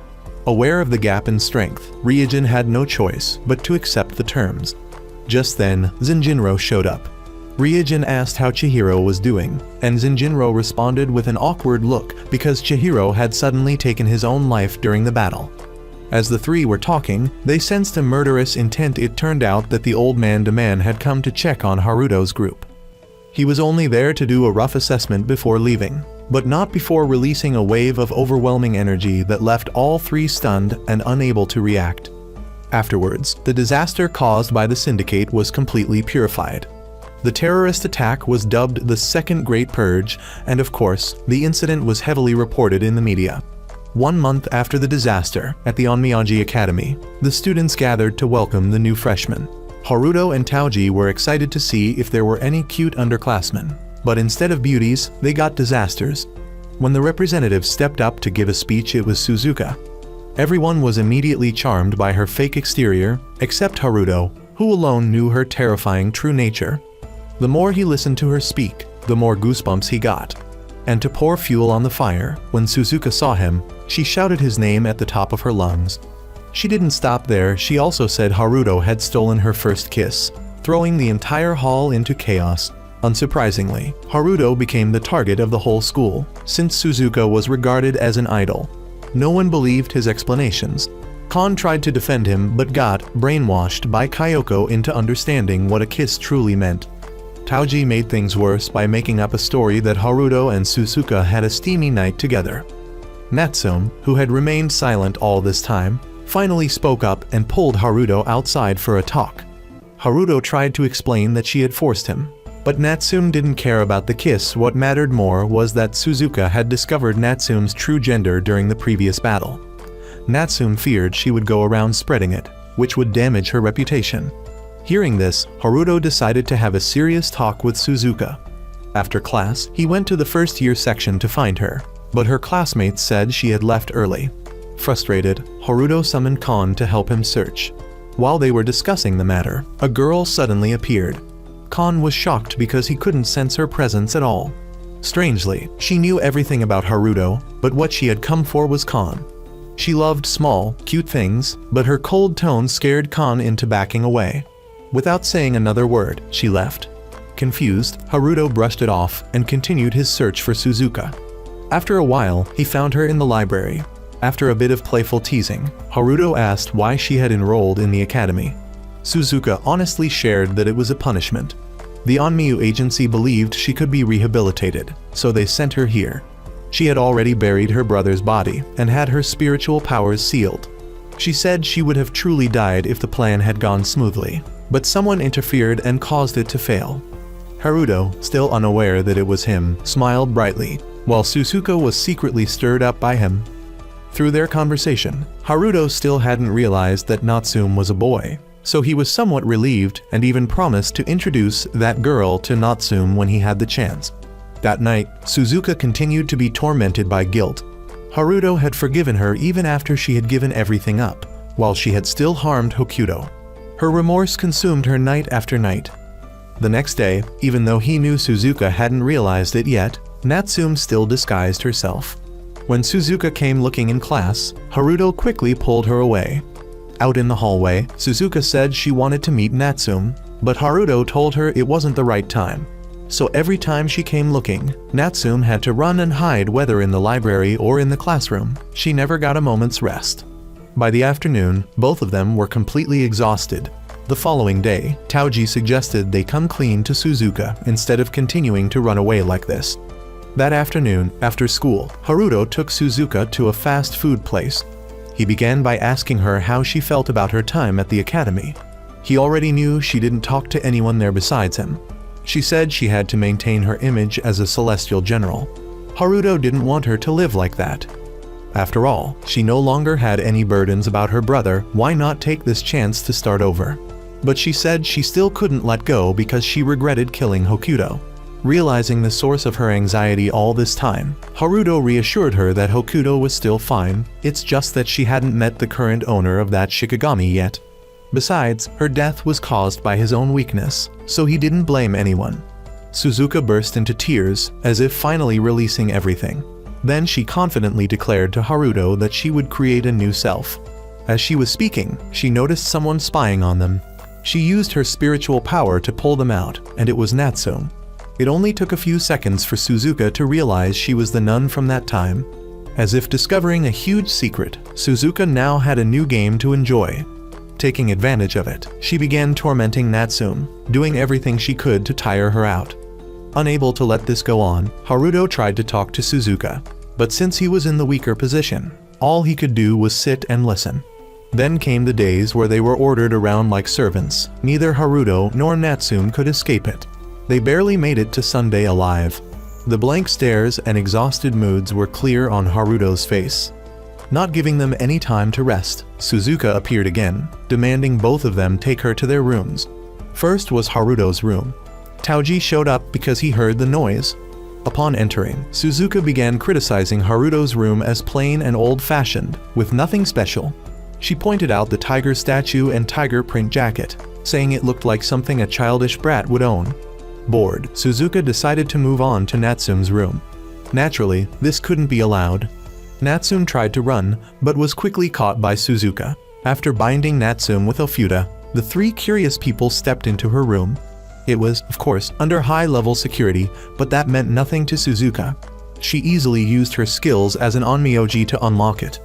Speaker 1: Aware of the gap in strength, Ryujin had no choice but to accept the terms. Just then, Zenjinro showed up. Ryujin asked how Chihiro was doing, and Zenjinro responded with an awkward look because Chihiro had suddenly taken his own life during the battle. As the three were talking, they sensed a murderous intent. It turned out that the old man had come to check on Haruto's group. He was only there to do a rough assessment before leaving, but not before releasing a wave of overwhelming energy that left all three stunned and unable to react. Afterwards, the disaster caused by the Syndicate was completely purified. The terrorist attack was dubbed the Second Great Purge, and of course, the incident was heavily reported in the media. 1 month after the disaster, at the Onmyaji Academy, the students gathered to welcome the new freshmen. Haruto and Taoji were excited to see if there were any cute underclassmen, but instead of beauties, they got disasters. When the representative stepped up to give a speech, it was Suzuka. Everyone was immediately charmed by her fake exterior, except Haruto, who alone knew her terrifying true nature. The more he listened to her speak, the more goosebumps he got. And to pour fuel on the fire, when Suzuka saw him, she shouted his name at the top of her lungs. She didn't stop there. She also said Haruto had stolen her first kiss, throwing the entire hall into chaos. Unsurprisingly, Haruto became the target of the whole school, since Suzuka was regarded as an idol. No one believed his explanations. Kon tried to defend him but got brainwashed by Kyoko into understanding what a kiss truly meant. Taoji made things worse by making up a story that Haruto and Suzuka had a steamy night together. Natsume, who had remained silent all this time, finally spoke up and pulled Haruto outside for a talk. Haruto tried to explain that she had forced him, but Natsume didn't care about the kiss. What mattered more was that Suzuka had discovered Natsume's true gender during the previous battle. Natsume feared she would go around spreading it, which would damage her reputation. Hearing this, Haruto decided to have a serious talk with Suzuka. After class, he went to the first-year section to find her, but her classmates said she had left early. Frustrated, Haruto summoned Kon to help him search. While they were discussing the matter, a girl suddenly appeared. Kon was shocked because he couldn't sense her presence at all. Strangely, she knew everything about Haruto, but what she had come for was Kon. She loved small, cute things, but her cold tone scared Kon into backing away. Without saying another word, she left. Confused, Haruto brushed it off and continued his search for Suzuka. After a while, he found her in the library. After a bit of playful teasing, Haruto asked why she had enrolled in the academy. Suzuka honestly shared that it was a punishment. The Onmyu agency believed she could be rehabilitated, so they sent her here. She had already buried her brother's body and had her spiritual powers sealed. She said she would have truly died if the plan had gone smoothly, but someone interfered and caused it to fail. Haruto, still unaware that it was him, smiled brightly, while Suzuka was secretly stirred up by him. Through their conversation, Haruto still hadn't realized that Natsume was a boy, so he was somewhat relieved and even promised to introduce that girl to Natsume when he had the chance. That night, Suzuka continued to be tormented by guilt. Haruto had forgiven her even after she had given everything up, while she had still harmed Hokuto. Her remorse consumed her night after night. The next day, even though he knew Suzuka hadn't realized it yet, Natsume still disguised herself. When Suzuka came looking in class, Haruto quickly pulled her away. Out in the hallway, Suzuka said she wanted to meet Natsume, but Haruto told her it wasn't the right time. So every time she came looking, Natsume had to run and hide, whether in the library or in the classroom. She never got a moment's rest. By the afternoon, both of them were completely exhausted. The following day, Taoji suggested they come clean to Suzuka instead of continuing to run away like this. That afternoon, after school, Haruto took Suzuka to a fast food place. He began by asking her how she felt about her time at the academy. He already knew she didn't talk to anyone there besides him. She said she had to maintain her image as a celestial general. Haruto didn't want her to live like that. After all, she no longer had any burdens about her brother. Why not take this chance to start over? But she said she still couldn't let go because she regretted killing Hokuto. Realizing the source of her anxiety all this time, Haruto reassured her that Hokuto was still fine, it's just that she hadn't met the current owner of that Shikigami yet. Besides, her death was caused by his own weakness, so he didn't blame anyone. Suzuka burst into tears, as if finally releasing everything. Then she confidently declared to Haruto that she would create a new self. As she was speaking, she noticed someone spying on them. She used her spiritual power to pull them out, and it was Natsume. It only took a few seconds for Suzuka to realize she was the nun from that time. As if discovering a huge secret, Suzuka now had a new game to enjoy. Taking advantage of it, she began tormenting Natsume, doing everything she could to tire her out. Unable to let this go on, Haruto tried to talk to Suzuka, but since he was in the weaker position, all he could do was sit and listen. Then came the days where they were ordered around like servants. Neither Haruto nor Natsume could escape it. They barely made it to Sunday alive. The blank stares and exhausted moods were clear on Haruto's face. Not giving them any time to rest, Suzuka appeared again, demanding both of them take her to their rooms. First was Haruto's room. Taoji showed up because he heard the noise. Upon entering, Suzuka began criticizing Haruto's room as plain and old-fashioned, with nothing special. She pointed out the tiger statue and tiger print jacket, saying it looked like something a childish brat would own. Bored, Suzuka decided to move on to Natsume's room. Naturally, this couldn't be allowed. Natsume tried to run, but was quickly caught by Suzuka. After binding Natsume with Ofuda, the three curious people stepped into her room. It was, of course, under high-level security, but that meant nothing to Suzuka. She easily used her skills as an onmyoji to unlock it.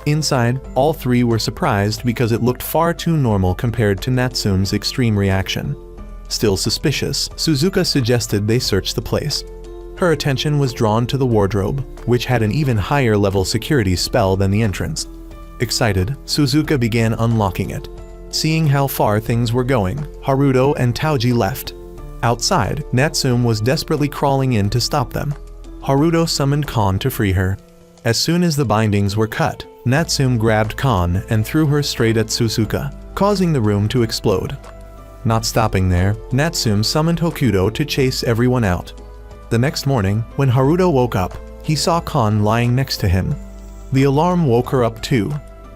Speaker 1: Inside, all three were surprised because it looked far too normal compared to Natsume's extreme reaction. Still suspicious, Suzuka suggested they search the place. Her attention was drawn to the wardrobe, which had an even higher level security spell than the entrance. Excited, Suzuka began unlocking it. Seeing how far things were going, Haruto and Taoji left. Outside, Natsume was desperately crawling in to stop them. Haruto summoned Kon to free her. As soon as the bindings were cut, Natsume grabbed Kon and threw her straight at Suzuka, causing the room to explode. Not stopping there, Natsume summoned Hokuto to chase everyone out. The next morning, when Haruto woke up, he saw Kon lying next to him. The alarm woke her up too.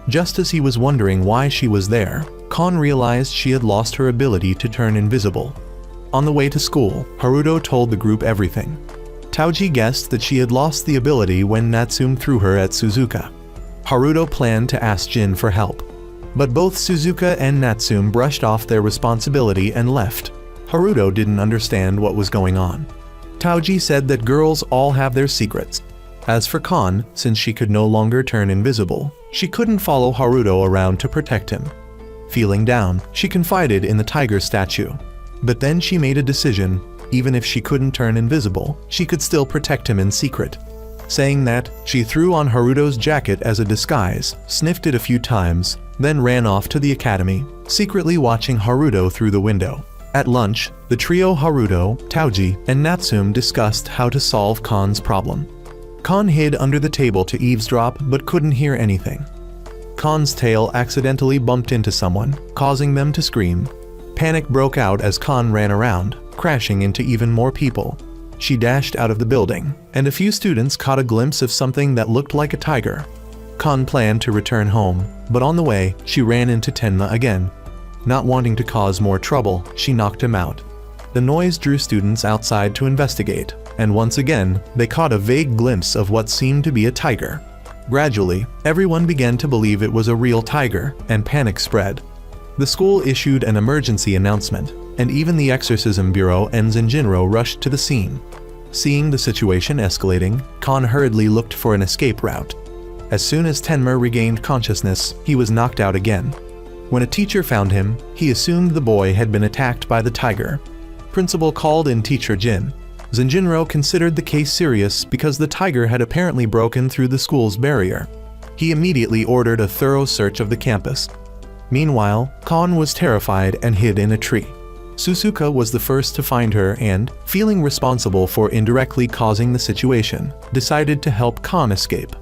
Speaker 1: Just as he was wondering why she was there, Kon realized she had lost her ability to turn invisible. On the way to school, Haruto told the group everything. Taoji guessed that she had lost the ability when Natsume threw her at Suzuka. Haruto planned to ask Jin for help. But both Suzuka and Natsume brushed off their responsibility and left. Haruto didn't understand what was going on. Taoji said that girls all have their secrets. As for Kon, since she could no longer turn invisible, she couldn't follow Haruto around to protect him. Feeling down, she confided in the tiger statue. But then she made a decision. Even if she couldn't turn invisible, she could still protect him in secret. Saying that, she threw on Haruto's jacket as a disguise, sniffed it a few times, then ran off to the academy, secretly watching Haruto through the window. At lunch, the trio Haruto, Taoji, and Natsume discussed how to solve Kon's problem. Kon hid under the table to eavesdrop but couldn't hear anything. Kon's tail accidentally bumped into someone, causing them to scream. Panic broke out as Kon ran around, crashing into even more people. She dashed out of the building, and a few students caught a glimpse of something that looked like a tiger. Kon planned to return home, but on the way, she ran into Tenma again. Not wanting to cause more trouble, she knocked him out. The noise drew students outside to investigate, and once again, they caught a vague glimpse of what seemed to be a tiger. Gradually, everyone began to believe it was a real tiger, and panic spread. The school issued an emergency announcement, and even the Exorcism Bureau and Zenjinro rushed to the scene. Seeing the situation escalating, Kon hurriedly looked for an escape route. As soon as Tenma regained consciousness, he was knocked out again. When a teacher found him, he assumed the boy had been attacked by the tiger. Principal called in teacher Jin. Zenjinro considered the case serious because the tiger had apparently broken through the school's barrier. He immediately ordered a thorough search of the campus. Meanwhile, Kon was terrified and hid in a tree. Suzuka was the first to find her and, feeling responsible for indirectly causing the situation, decided to help Kon escape.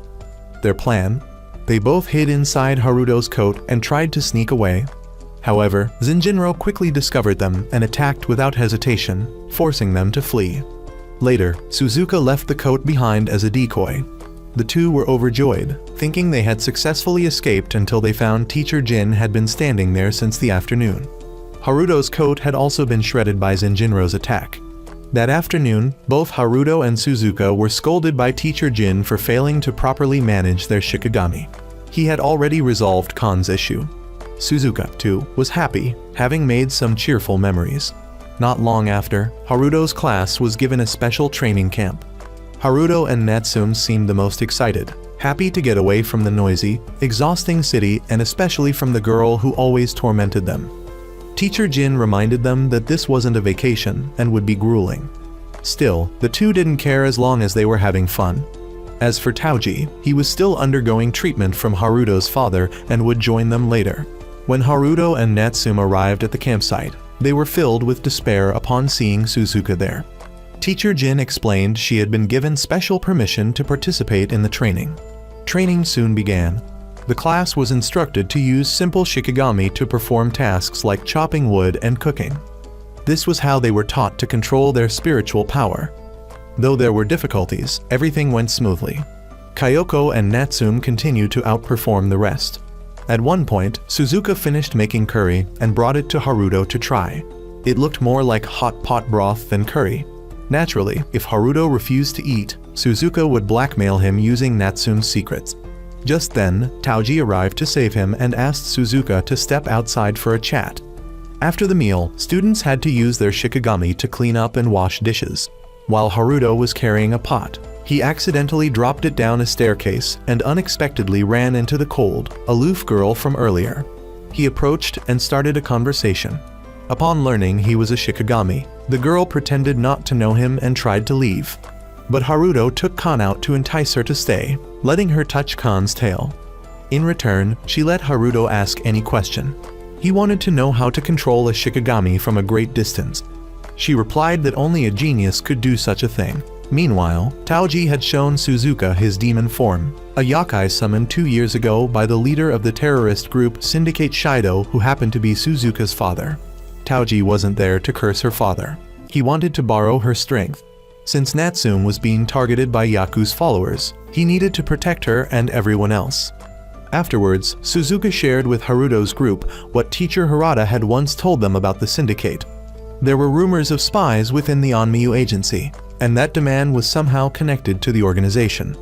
Speaker 1: Their plan? They both hid inside Haruto's coat and tried to sneak away. However, Zenjinro quickly discovered them and attacked without hesitation, forcing them to flee. Later, Suzuka left the coat behind as a decoy. The two were overjoyed, thinking they had successfully escaped until they found Teacher Jin had been standing there since the afternoon. Haruto's coat had also been shredded by Zenjinro's attack. That afternoon, both Haruto and Suzuka were scolded by Teacher Jin for failing to properly manage their Shikigami. He had already resolved Kon's issue. Suzuka, too, was happy, having made some cheerful memories. Not long after, Haruto's class was given a special training camp. Haruto and Natsume seemed the most excited, happy to get away from the noisy, exhausting city and especially from the girl who always tormented them. Teacher Jin reminded them that this wasn't a vacation and would be grueling. Still, the two didn't care as long as they were having fun. As for Taoji, he was still undergoing treatment from Haruto's father and would join them later. When Haruto and Natsume arrived at the campsite, they were filled with despair upon seeing Suzuka there. Teacher Jin explained she had been given special permission to participate in the training. Training soon began. The class was instructed to use simple Shikigami to perform tasks like chopping wood and cooking. This was how they were taught to control their spiritual power. Though there were difficulties, everything went smoothly. Kyoko and Natsume continued to outperform the rest. At one point, Suzuka finished making curry and brought it to Haruto to try. It looked more like hot pot broth than curry. Naturally, if Haruto refused to eat, Suzuka would blackmail him using Natsume's secrets. Just then, Taoji arrived to save him and asked Suzuka to step outside for a chat. After the meal, students had to use their Shikigami to clean up and wash dishes. While Haruto was carrying a pot, he accidentally dropped it down a staircase and unexpectedly ran into the cold, aloof girl from earlier. He approached and started a conversation. Upon learning he was a Shikigami, the girl pretended not to know him and tried to leave. But Haruto took Kon out to entice her to stay, letting her touch Kon's tail. In return, she let Haruto ask any question. He wanted to know how to control a Shikigami from a great distance. She replied that only a genius could do such a thing. Meanwhile, Taoji had shown Suzuka his demon form, a yakai summoned 2 years ago by the leader of the terrorist group Syndicate Shido, who happened to be Suzuka's father. Taoji wasn't there to curse her father. He wanted to borrow her strength. Since Natsume was being targeted by Yaku's followers, he needed to protect her and everyone else. Afterwards, Suzuka shared with Haruto's group what Teacher Harada had once told them about the Syndicate. There were rumors of spies within the Onmyu agency, and that demand was somehow connected to the organization.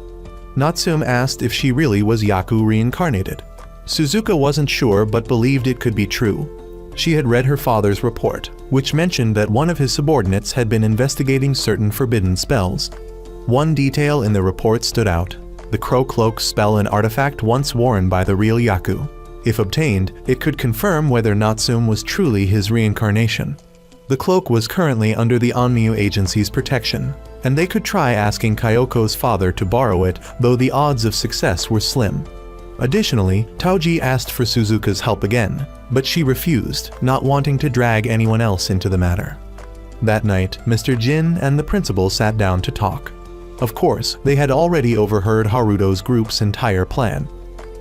Speaker 1: Natsume asked if she really was Yaku reincarnated. Suzuka wasn't sure but believed it could be true. She had read her father's report, which mentioned that one of his subordinates had been investigating certain forbidden spells. One detail in the report stood out: the Crow Cloak spell, an artifact once worn by the real Yaku. If obtained, it could confirm whether Natsume was truly his reincarnation. The cloak was currently under the Onmyu agency's protection, and they could try asking Kyoko's father to borrow it, though the odds of success were slim. Additionally, Taoji asked for Suzuka's help again, but she refused, not wanting to drag anyone else into the matter. That night, Mr. Jin and the principal sat down to talk. Of course, they had already overheard Haruto's group's entire plan.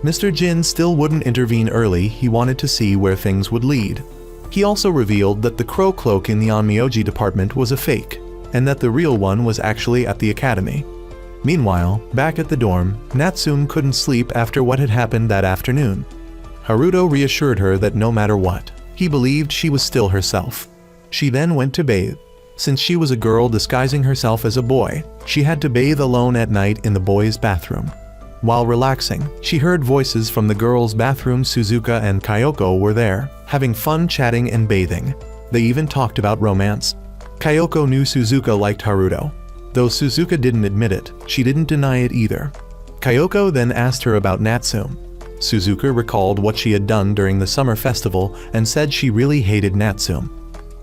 Speaker 1: Mr. Jin still wouldn't intervene early. He wanted to see where things would lead. He also revealed that the Crow Cloak in the Onmyoji department was a fake, and that the real one was actually at the academy. Meanwhile, back at the dorm, Natsume couldn't sleep after what had happened that afternoon. Haruto reassured her that no matter what, he believed she was still herself. She then went to bathe. Since she was a girl disguising herself as a boy, she had to bathe alone at night in the boys' bathroom. While relaxing, she heard voices from the girls' bathroom. Suzuka and Kyoko were there, having fun chatting and bathing. They even talked about romance. Kyoko knew Suzuka liked Haruto. Though Suzuka didn't admit it, she didn't deny it either. Kyoko then asked her about Natsume. Suzuka recalled what she had done during the summer festival and said she really hated Natsume.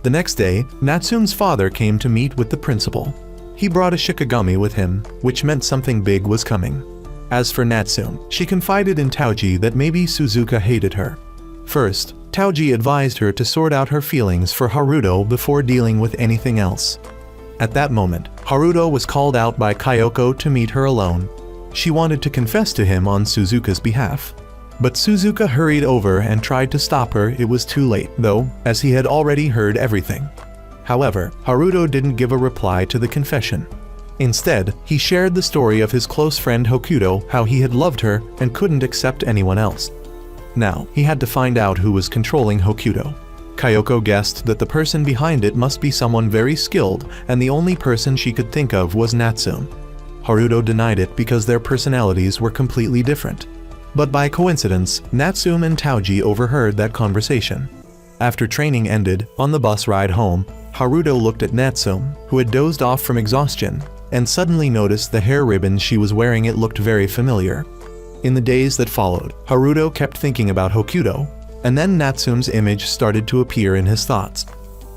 Speaker 1: The next day, Natsume's father came to meet with the principal. He brought a Shikigami with him, which meant something big was coming. As for Natsume, she confided in Taoji that maybe Suzuka hated her. First, Taoji advised her to sort out her feelings for Haruto before dealing with anything else. At that moment, Haruto was called out by Kyoko to meet her alone. She wanted to confess to him on Suzuka's behalf. But Suzuka hurried over and tried to stop her. It was too late, though, as he had already heard everything. However, Haruto didn't give a reply to the confession. Instead, he shared the story of his close friend Hokuto, how he had loved her and couldn't accept anyone else. Now, he had to find out who was controlling Hokuto. Kyoko guessed that the person behind it must be someone very skilled, and the only person she could think of was Natsume. Haruto denied it because their personalities were completely different. But by coincidence, Natsume and Taoji overheard that conversation. After training ended, on the bus ride home, Haruto looked at Natsume, who had dozed off from exhaustion, and suddenly noticed the hair ribbon she was wearing. It looked very familiar. In the days that followed, Haruto kept thinking about Hokuto, and then Natsume's image started to appear in his thoughts.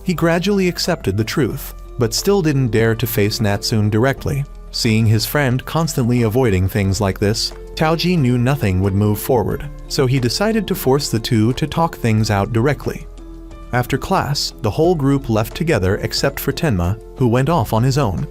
Speaker 1: He gradually accepted the truth, but still didn't dare to face Natsume directly. Seeing his friend constantly avoiding things like this, Taoji knew nothing would move forward, so he decided to force the two to talk things out directly. After class, the whole group left together except for Tenma, who went off on his own.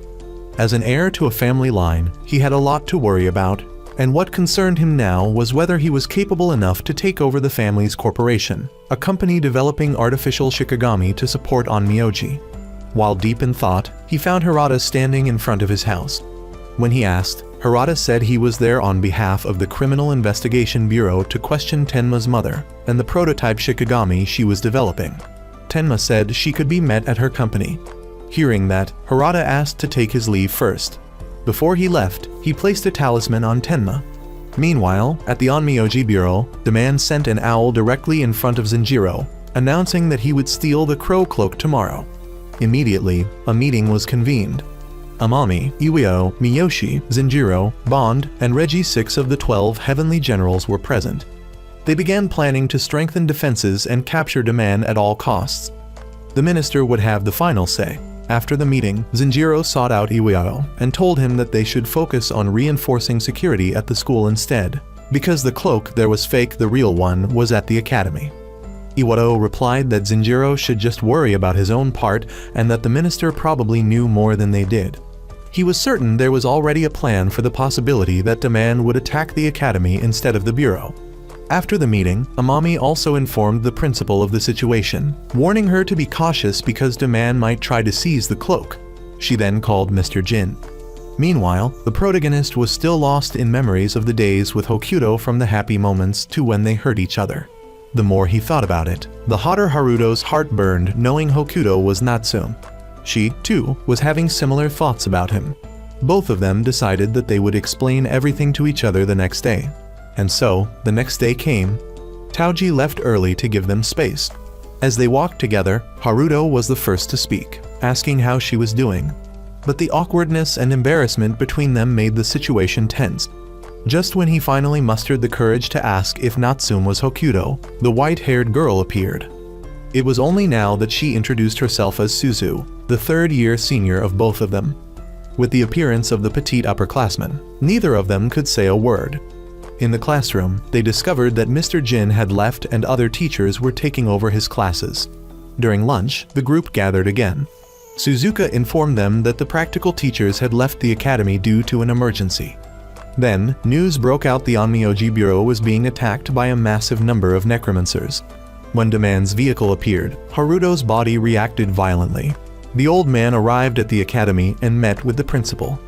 Speaker 1: As an heir to a family line, he had a lot to worry about, and what concerned him now was whether he was capable enough to take over the family's corporation, a company developing artificial Shikigami to support Onmyoji. While deep in thought, he found Hirata standing in front of his house. When he asked, Hirata said he was there on behalf of the Criminal Investigation Bureau to question Tenma's mother and the prototype Shikigami she was developing. Tenma said she could be met at her company. Hearing that, Hirata asked to take his leave first. Before he left, he placed a talisman on Tenma. Meanwhile, at the Onmyoji Bureau, the man sent an owl directly in front of Zenjiro, announcing that he would steal the crow cloak tomorrow. Immediately, a meeting was convened. Amami, Iwao, Miyoshi, Zenjiro, Bond, and Reggie, 6 of the 12 heavenly generals were present. They began planning to strengthen defenses and capture Demand at all costs. The minister would have the final say. After the meeting, Zenjiro sought out Iwao and told him that they should focus on reinforcing security at the school instead, because the cloak there was fake, the real one was at the academy. Iwao replied that Zenjiro should just worry about his own part and that the minister probably knew more than they did. He was certain there was already a plan for the possibility that Demand would attack the academy instead of the bureau. After the meeting, Amami also informed the principal of the situation, warning her to be cautious because Demand might try to seize the cloak. She then called Mr. Jin. Meanwhile, the protagonist was still lost in memories of the days with Hokuto, from the happy moments to when they hurt each other. The more he thought about it, the hotter Haruto's heart burned knowing Hokuto was Natsume. She, too, was having similar thoughts about him. Both of them decided that they would explain everything to each other the next day. And so, the next day came. Taoji left early to give them space. As they walked together, Haruto was the first to speak, asking how she was doing. But the awkwardness and embarrassment between them made the situation tense. Just when he finally mustered the courage to ask if Natsume was Hokuto, the white-haired girl appeared. It was only now that she introduced herself as Suzu, the third-year senior of both of them. With the appearance of the petite upperclassman, neither of them could say a word. In the classroom, they discovered that Mr. Jin had left and other teachers were taking over his classes. During lunch, the group gathered again. Suzuka informed them that the practical teachers had left the academy due to an emergency. Then, news broke out the Onmyoji Bureau was being attacked by a massive number of necromancers. When Demand's vehicle appeared, Haruto's body reacted violently. The old man arrived at the academy and met with the principal.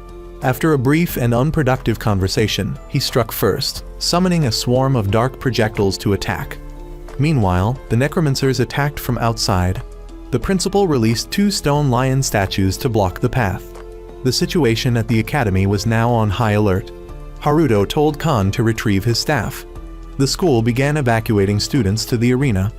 Speaker 1: After a brief and unproductive conversation, he struck first, summoning a swarm of dark projectiles to attack. Meanwhile, the necromancers attacked from outside. The principal released 2 stone lion statues to block the path. The situation at the academy was now on high alert. Haruto told Khan to retrieve his staff. The school began evacuating students to the arena.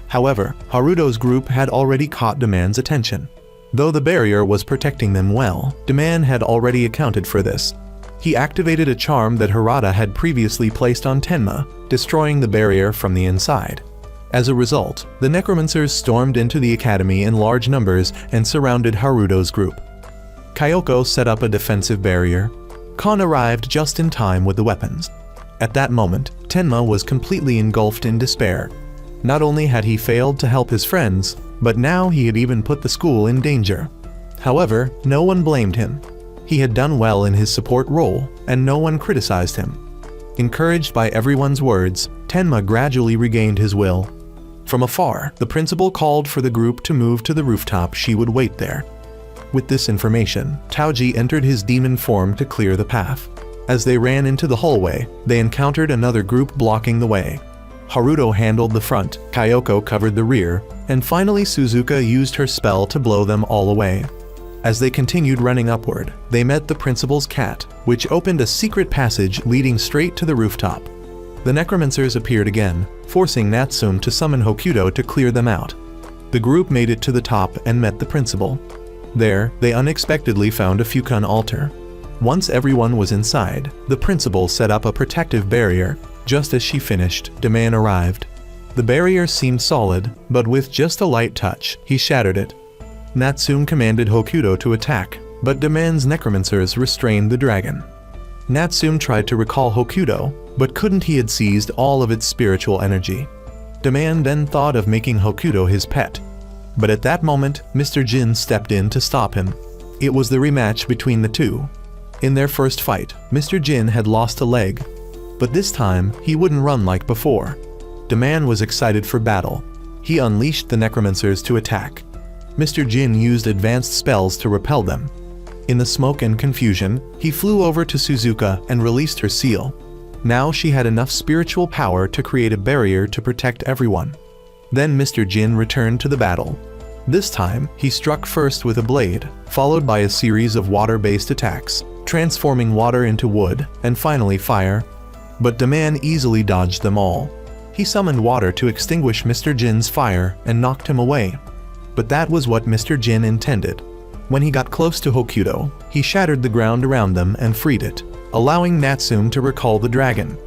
Speaker 1: However, Haruto's group had already caught Demand's attention. Though the barrier was protecting them well, Demand had already accounted for this. He activated a charm that Hirata had previously placed on Tenma, destroying the barrier from the inside. As a result, the necromancers stormed into the academy in large numbers and surrounded Haruto's group. Kyoko set up a defensive barrier. Kon arrived just in time with the weapons. At that moment, Tenma was completely engulfed in despair. Not only had he failed to help his friends, but now he had even put the school in danger. However, no one blamed him. He had done well in his support role, and no one criticized him. Encouraged by everyone's words, Tenma gradually regained his will. From afar, the principal called for the group to move to the rooftop. She would wait there. With this information, Taoji entered his demon form to clear the path. As they ran into the hallway, they encountered another group blocking the way. Haruto handled the front, Kyoko covered the rear, and finally Suzuka used her spell to blow them all away. As they continued running upward, they met the principal's cat, which opened a secret passage leading straight to the rooftop. The necromancers appeared again, forcing Natsume to summon Hokuto to clear them out. The group made it to the top and met the principal. There, they unexpectedly found a Fukan altar. Once everyone was inside, the principal set up a protective barrier. Just as she finished, Daman arrived. The barrier seemed solid, but with just a light touch, he shattered it. Natsume commanded Hokuto to attack, but Daman's necromancers restrained the dragon. Natsume tried to recall Hokuto, but couldn't. He had seized all of its spiritual energy. Daman then thought of making Hokuto his pet. But at that moment, Mr. Jin stepped in to stop him. It was the rematch between the two. In their first fight, Mr. Jin had lost a leg. But this time, he wouldn't run like before. Daman was excited for battle. He unleashed the necromancers to attack. Mr. Jin used advanced spells to repel them. In the smoke and confusion, he flew over to Suzuka and released her seal. Now she had enough spiritual power to create a barrier to protect everyone. Then Mr. Jin returned to the battle. This time, he struck first with a blade, followed by a series of water-based attacks, transforming water into wood, and finally fire. But Daman easily dodged them all. He summoned water to extinguish Mr. Jin's fire and knocked him away. But that was what Mr. Jin intended. When he got close to Hokuto, he shattered the ground around them and freed it, allowing Natsume to recall the dragon.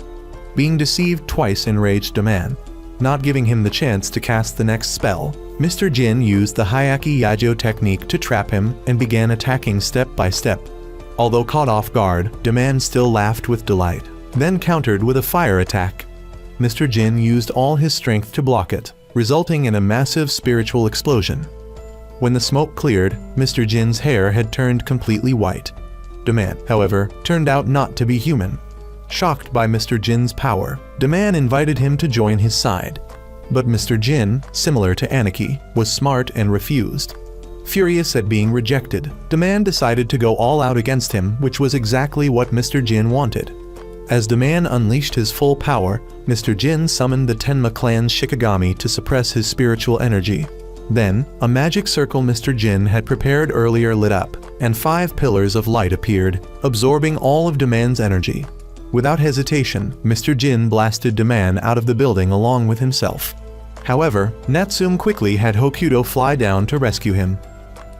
Speaker 1: Being deceived twice enraged Daman. Not giving him the chance to cast the next spell, Mr. Jin used the Hayaki Yajo technique to trap him and began attacking step by step. Although caught off guard, Daman still laughed with delight, then countered with a fire attack. Mr. Jin used all his strength to block it, resulting in a massive spiritual explosion. When the smoke cleared, Mr. Jin's hair had turned completely white. Daman, however, turned out not to be human. Shocked by Mr. Jin's power, Daman invited him to join his side. But Mr. Jin, similar to Aniki, was smart and refused. Furious at being rejected, Daman decided to go all out against him, which was exactly what Mr. Jin wanted. As Daman unleashed his full power, Mr. Jin summoned the Tenma clan's Shikigami to suppress his spiritual energy. Then, a magic circle Mr. Jin had prepared earlier lit up, and 5 pillars of light appeared, absorbing all of Daman's energy. Without hesitation, Mr. Jin blasted Daman out of the building along with himself. However, Natsume quickly had Hokuto fly down to rescue him.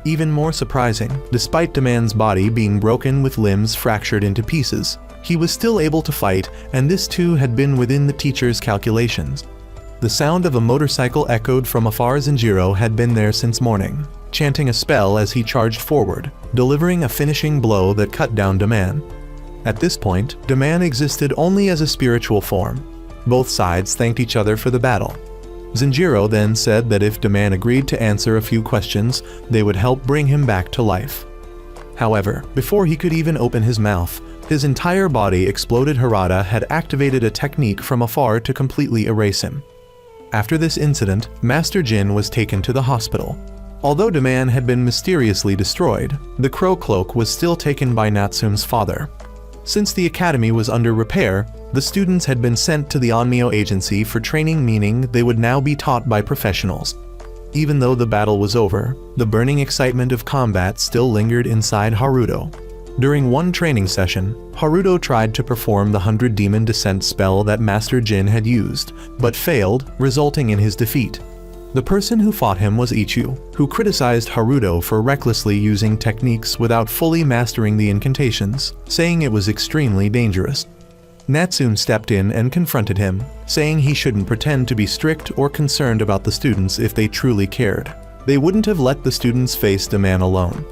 Speaker 1: Even more surprising, despite Daman's body being broken with limbs fractured into pieces, he was still able to fight, and this too had been within the teacher's calculations. The sound of a motorcycle echoed from afar. Zenjiro had been there since morning, chanting a spell as he charged forward, delivering a finishing blow that cut down Daman. At this point, Daman existed only as a spiritual form. Both sides thanked each other for the battle. Zenjiro then said that if Daman agreed to answer a few questions, they would help bring him back to life. However, before he could even open his mouth, his entire body exploded. Harada had activated a technique from afar to completely erase him. After this incident, Master Jin was taken to the hospital. Although Daman had been mysteriously destroyed, the Crow Cloak was still taken by Natsume's father. Since the academy was under repair, the students had been sent to the Onmyo agency for training, meaning they would now be taught by professionals. Even though the battle was over, the burning excitement of combat still lingered inside Haruto. During one training session, Haruto tried to perform the 100 Demon Descent spell that Master Jin had used, but failed, resulting in his defeat. The person who fought him was Ichu, who criticized Haruto for recklessly using techniques without fully mastering the incantations, saying it was extremely dangerous. Natsume stepped in and confronted him, saying he shouldn't pretend to be strict or concerned about the students if they truly cared. They wouldn't have let the students face Daman alone.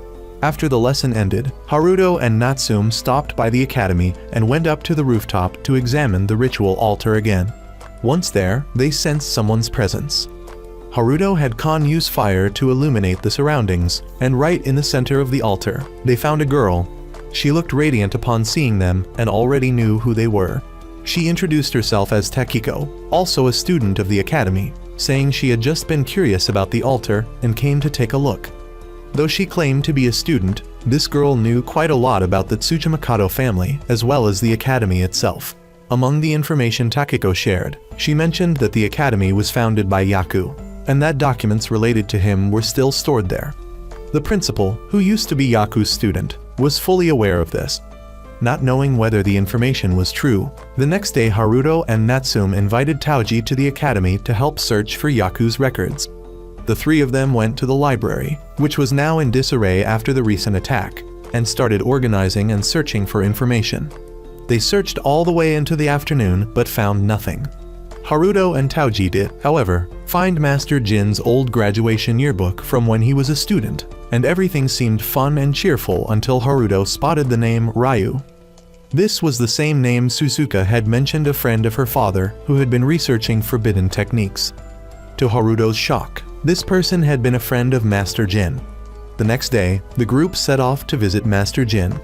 Speaker 1: After the lesson ended, Haruto and Natsume stopped by the academy and went up to the rooftop to examine the ritual altar again. Once there, they sensed someone's presence. Haruto had Kan use fire to illuminate the surroundings, and right in the center of the altar, they found a girl. She looked radiant upon seeing them and already knew who they were. She introduced herself as Takiko, also a student of the academy, saying she had just been curious about the altar and came to take a look. Though she claimed to be a student, this girl knew quite a lot about the Tsuchimakato family as well as the academy itself. Among the information Takiko shared, she mentioned that the academy was founded by Yaku, and that documents related to him were still stored there. The principal, who used to be Yaku's student, was fully aware of this. Not knowing whether the information was true, the next day Haruto and Natsume invited Taoji to the academy to help search for Yaku's records. The three of them went to the library, which was now in disarray after the recent attack, and started organizing and searching for information. They searched all the way into the afternoon but found nothing. Haruto and Taoji did, however, find Master Jin's old graduation yearbook from when he was a student, and everything seemed fun and cheerful until Haruto spotted the name Ryu. This was the same name Suzuka had mentioned a friend of her father who had been researching forbidden techniques. To Haruto's shock, this person had been a friend of Master Jin. The next day, the group set off to visit Master Jin.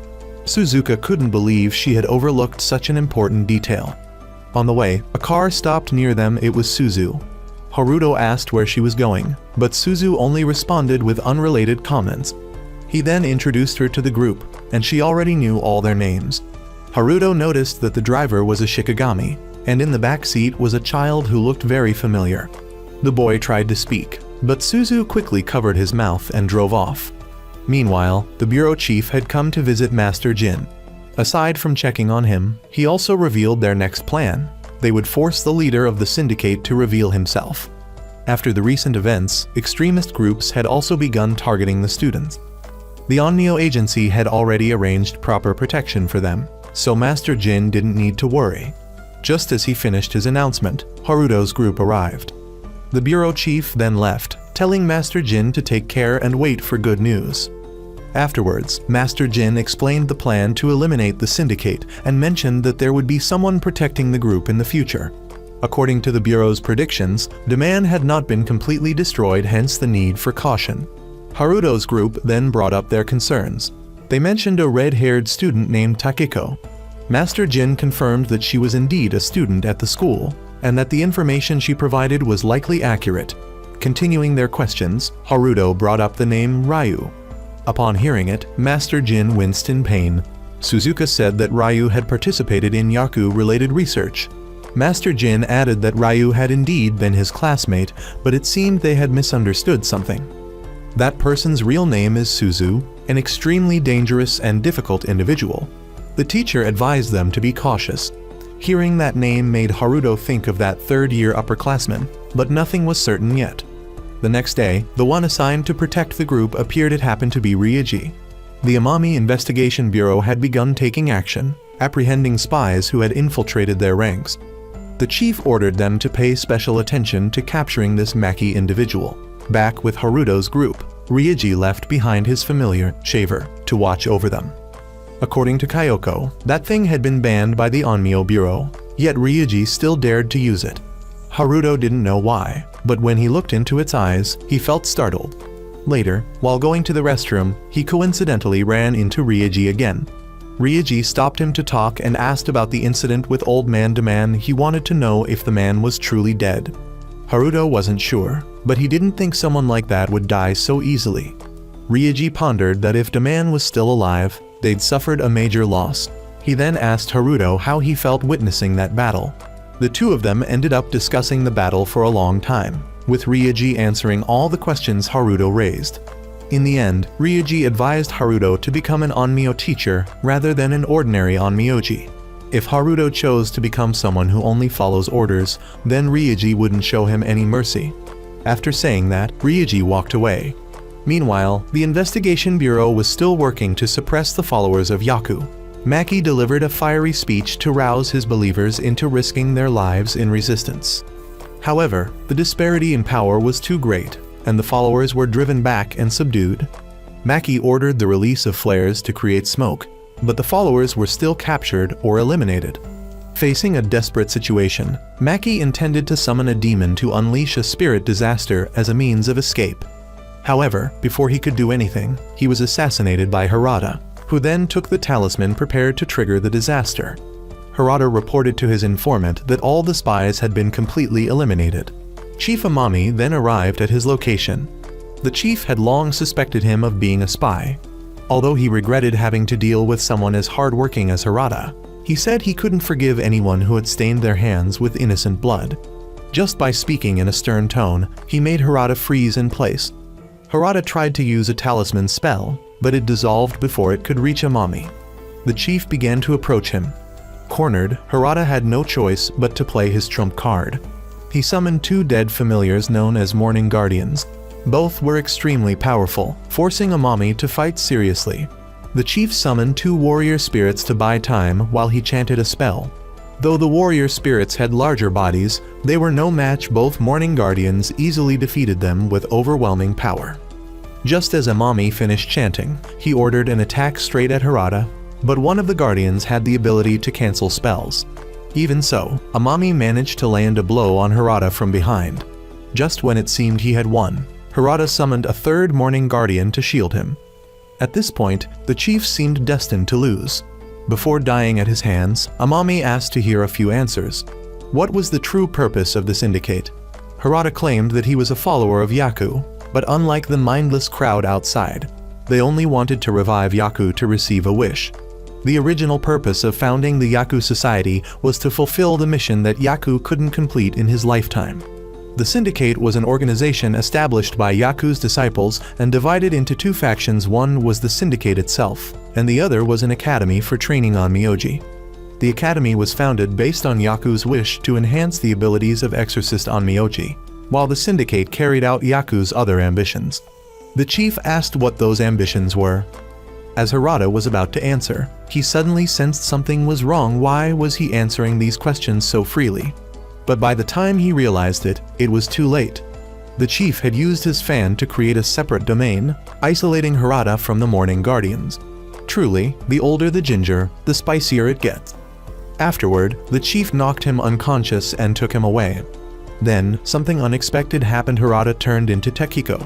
Speaker 1: Suzuka couldn't believe she had overlooked such an important detail. On the way, a car stopped near them. It was Suzu. Haruto asked where she was going, but Suzu only responded with unrelated comments. He then introduced her to the group, and she already knew all their names. Haruto noticed that the driver was a Shikigami, and in the back seat was a child who looked very familiar. The boy tried to speak, but Suzu quickly covered his mouth and drove off. Meanwhile, the bureau chief had come to visit Master Jin. Aside from checking on him, he also revealed their next plan. They would force the leader of the syndicate to reveal himself. After the recent events, extremist groups had also begun targeting the students. The Onmyo agency had already arranged proper protection for them, so Master Jin didn't need to worry. Just as he finished his announcement, Haruto's group arrived. The bureau chief then left, telling Master Jin to take care and wait for good news. Afterwards, Master Jin explained the plan to eliminate the syndicate and mentioned that there would be someone protecting the group in the future. According to the Bureau's predictions, demand had not been completely destroyed, hence the need for caution. Haruto's group then brought up their concerns. They mentioned a red-haired student named Takiko. Master Jin confirmed that she was indeed a student at the school, and that the information she provided was likely accurate. Continuing their questions, Haruto brought up the name Ryu. Upon hearing it, Master Jin winced in pain. Suzuka said that Ryu had participated in Yaku-related research. Master Jin added that Ryu had indeed been his classmate, but it seemed they had misunderstood something. That person's real name is Suzu, an extremely dangerous and difficult individual. The teacher advised them to be cautious. Hearing that name made Haruto think of that third-year upperclassman, but nothing was certain yet. The next day, the one assigned to protect the group appeared. It happened to be Ryuji. The Amami Investigation Bureau had begun taking action, apprehending spies who had infiltrated their ranks. The chief ordered them to pay special attention to capturing this Maki individual. Back with Haruto's group, Ryuji left behind his familiar, Shaver, to watch over them. According to Kyoko, that thing had been banned by the Onmyo Bureau, yet Ryuji still dared to use it. Haruto didn't know why, but when he looked into its eyes, he felt startled. Later, while going to the restroom, he coincidentally ran into Ryuji again. Ryuji stopped him to talk and asked about the incident with Old Man Demand. He wanted to know if the man was truly dead. Haruto wasn't sure, but he didn't think someone like that would die so easily. Ryuji pondered that if Demand was still alive, they'd suffered a major loss. He then asked Haruto how he felt witnessing that battle. The two of them ended up discussing the battle for a long time, with Ryuji answering all the questions Haruto raised. In the end, Ryuji advised Haruto to become an Onmyo teacher rather than an ordinary Onmyoji. If Haruto chose to become someone who only follows orders, then Ryuji wouldn't show him any mercy. After saying that, Ryuji walked away. Meanwhile, the Investigation Bureau was still working to suppress the followers of Yaku. Maki delivered a fiery speech to rouse his believers into risking their lives in resistance. However, the disparity in power was too great, and the followers were driven back and subdued. Maki ordered the release of flares to create smoke, but the followers were still captured or eliminated. Facing a desperate situation, Maki intended to summon a demon to unleash a spirit disaster as a means of escape. However, before he could do anything, he was assassinated by Harada, who then took the talisman prepared to trigger the disaster. Harada reported to his informant that all the spies had been completely eliminated. Chief Amami then arrived at his location. The chief had long suspected him of being a spy. Although he regretted having to deal with someone as hardworking as Harada, he said he couldn't forgive anyone who had stained their hands with innocent blood. Just by speaking in a stern tone, he made Harada freeze in place. Harada tried to use a talisman spell, but it dissolved before it could reach Amami. The chief began to approach him. Cornered, Harada had no choice but to play his trump card. He summoned 2 dead familiars known as Morning Guardians. Both were extremely powerful, forcing Amami to fight seriously. The chief summoned 2 warrior spirits to buy time while he chanted a spell. Though the warrior spirits had larger bodies, they were no match. Both Morning Guardians easily defeated them with overwhelming power. Just as Amami finished chanting, he ordered an attack straight at Harada, but one of the guardians had the ability to cancel spells. Even so, Amami managed to land a blow on Harada from behind. Just when it seemed he had won, Harada summoned a 3rd Morning Guardian to shield him. At this point, the chief seemed destined to lose. Before dying at his hands, Amami asked to hear a few answers. What was the true purpose of the syndicate? Harada claimed that he was a follower of Yaku, but unlike the mindless crowd outside, they only wanted to revive Yaku to receive a wish. The original purpose of founding the Yaku Society was to fulfill the mission that Yaku couldn't complete in his lifetime. The syndicate was an organization established by Yaku's disciples and divided into 2 factions. One was the syndicate itself, and the other was an academy for training on Myoji. The academy was founded based on Yaku's wish to enhance the abilities of Exorcist on Myoji, while the syndicate carried out Yaku's other ambitions. The chief asked what those ambitions were. As Harada was about to answer, he suddenly sensed something was wrong. Why was he answering these questions so freely? But by the time he realized it, it was too late. The chief had used his fan to create a separate domain, isolating Harada from the Morning Guardians. Truly, the older the ginger, the spicier it gets. Afterward, the chief knocked him unconscious and took him away. Then, something unexpected happened. Harada turned into Tekiko.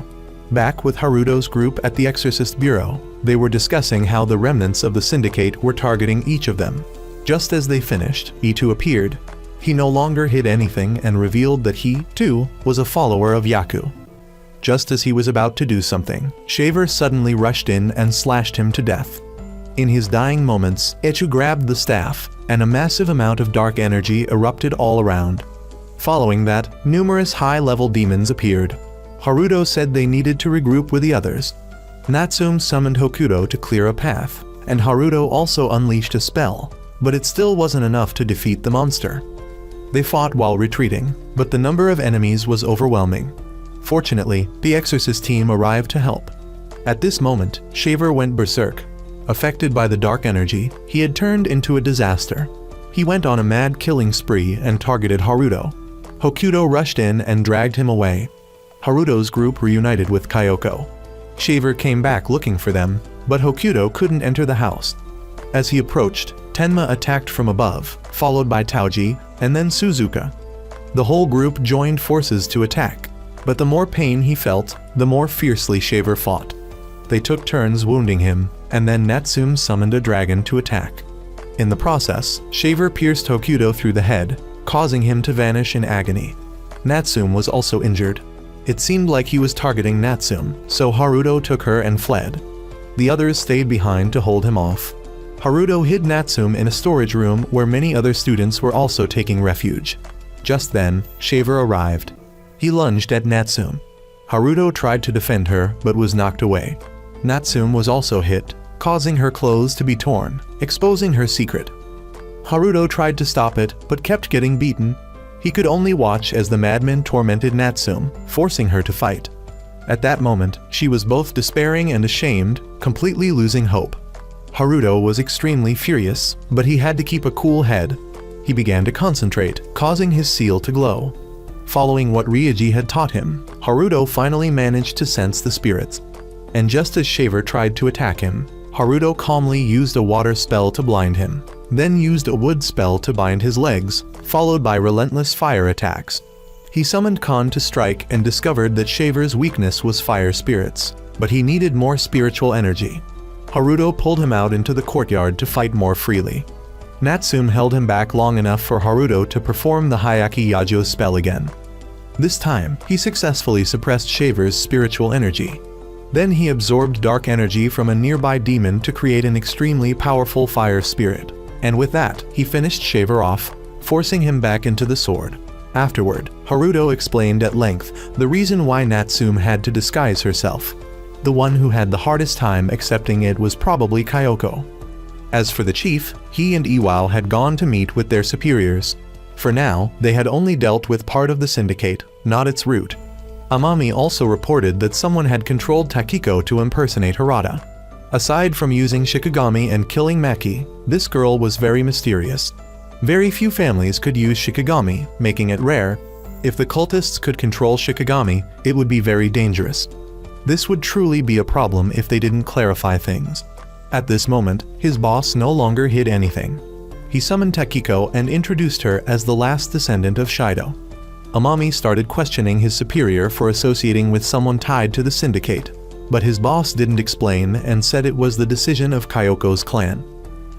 Speaker 1: Back with Haruto's group at the Exorcist Bureau, they were discussing how the remnants of the syndicate were targeting each of them. Just as they finished, Itu appeared. He no longer hid anything and revealed that he, too, was a follower of Yaku. Just as he was about to do something, Shaver suddenly rushed in and slashed him to death. In his dying moments, Echu grabbed the staff, and a massive amount of dark energy erupted all around. Following that, numerous high-level demons appeared. Haruto said they needed to regroup with the others. Natsume summoned Hokuto to clear a path, and Haruto also unleashed a spell, but it still wasn't enough to defeat the monster. They fought while retreating, but the number of enemies was overwhelming. Fortunately, the Exorcist team arrived to help. At this moment, Shaver went berserk. Affected by the dark energy, he had turned into a disaster. He went on a mad killing spree and targeted Haruto. Hokuto rushed in and dragged him away. Haruto's group reunited with Kyoko. Shaver came back looking for them, but Hokuto couldn't enter the house. As he approached, Tenma attacked from above, followed by Taoji, and then Suzuka. The whole group joined forces to attack, but the more pain he felt, the more fiercely Shaver fought. They took turns wounding him, and then Natsume summoned a dragon to attack. In the process, Shaver pierced Hokuto through the head, causing him to vanish in agony. Natsume was also injured. It seemed like he was targeting Natsume, so Haruto took her and fled. The others stayed behind to hold him off. Haruto hid Natsume in a storage room where many other students were also taking refuge. Just then, Shaver arrived. He lunged at Natsume. Haruto tried to defend her but was knocked away. Natsume was also hit, causing her clothes to be torn, exposing her secret. Haruto tried to stop it but kept getting beaten. He could only watch as the madman tormented Natsume, forcing her to fight. At that moment, she was both despairing and ashamed, completely losing hope. Haruto was extremely furious, but he had to keep a cool head. He began to concentrate, causing his seal to glow. Following what Ryoji had taught him, Haruto finally managed to sense the spirits. and just as Shaver tried to attack him, Haruto calmly used a water spell to blind him, then used a wood spell to bind his legs, followed by relentless fire attacks. He summoned Khan to strike and discovered that Shaver's weakness was fire spirits, but he needed more spiritual energy. Haruto pulled him out into the courtyard to fight more freely. Natsume held him back long enough for Haruto to perform the Hyaki Yajo spell again. This time, he successfully suppressed Shaver's spiritual energy. Then he absorbed dark energy from a nearby demon to create an extremely powerful fire spirit, and with that, he finished Shaver off, forcing him back into the sword. Afterward, Haruto explained at length the reason why Natsume had to disguise herself. The one who had the hardest time accepting it was probably Kyoko. As for the chief, he and Iwao had gone to meet with their superiors. For now, they had only dealt with part of the syndicate, not its root. Amami also reported that someone had controlled Takiko to impersonate Harada. Aside from using Shikigami and killing Maki, this girl was very mysterious. Very few families could use Shikigami, making it rare. If the cultists could control Shikigami, it would be very dangerous. This would truly be a problem if they didn't clarify things. At this moment, his boss no longer hid anything. He summoned Takiko and introduced her as the last descendant of Shido. Amami started questioning his superior for associating with someone tied to the syndicate, but his boss didn't explain and said it was the decision of Kyoko's clan.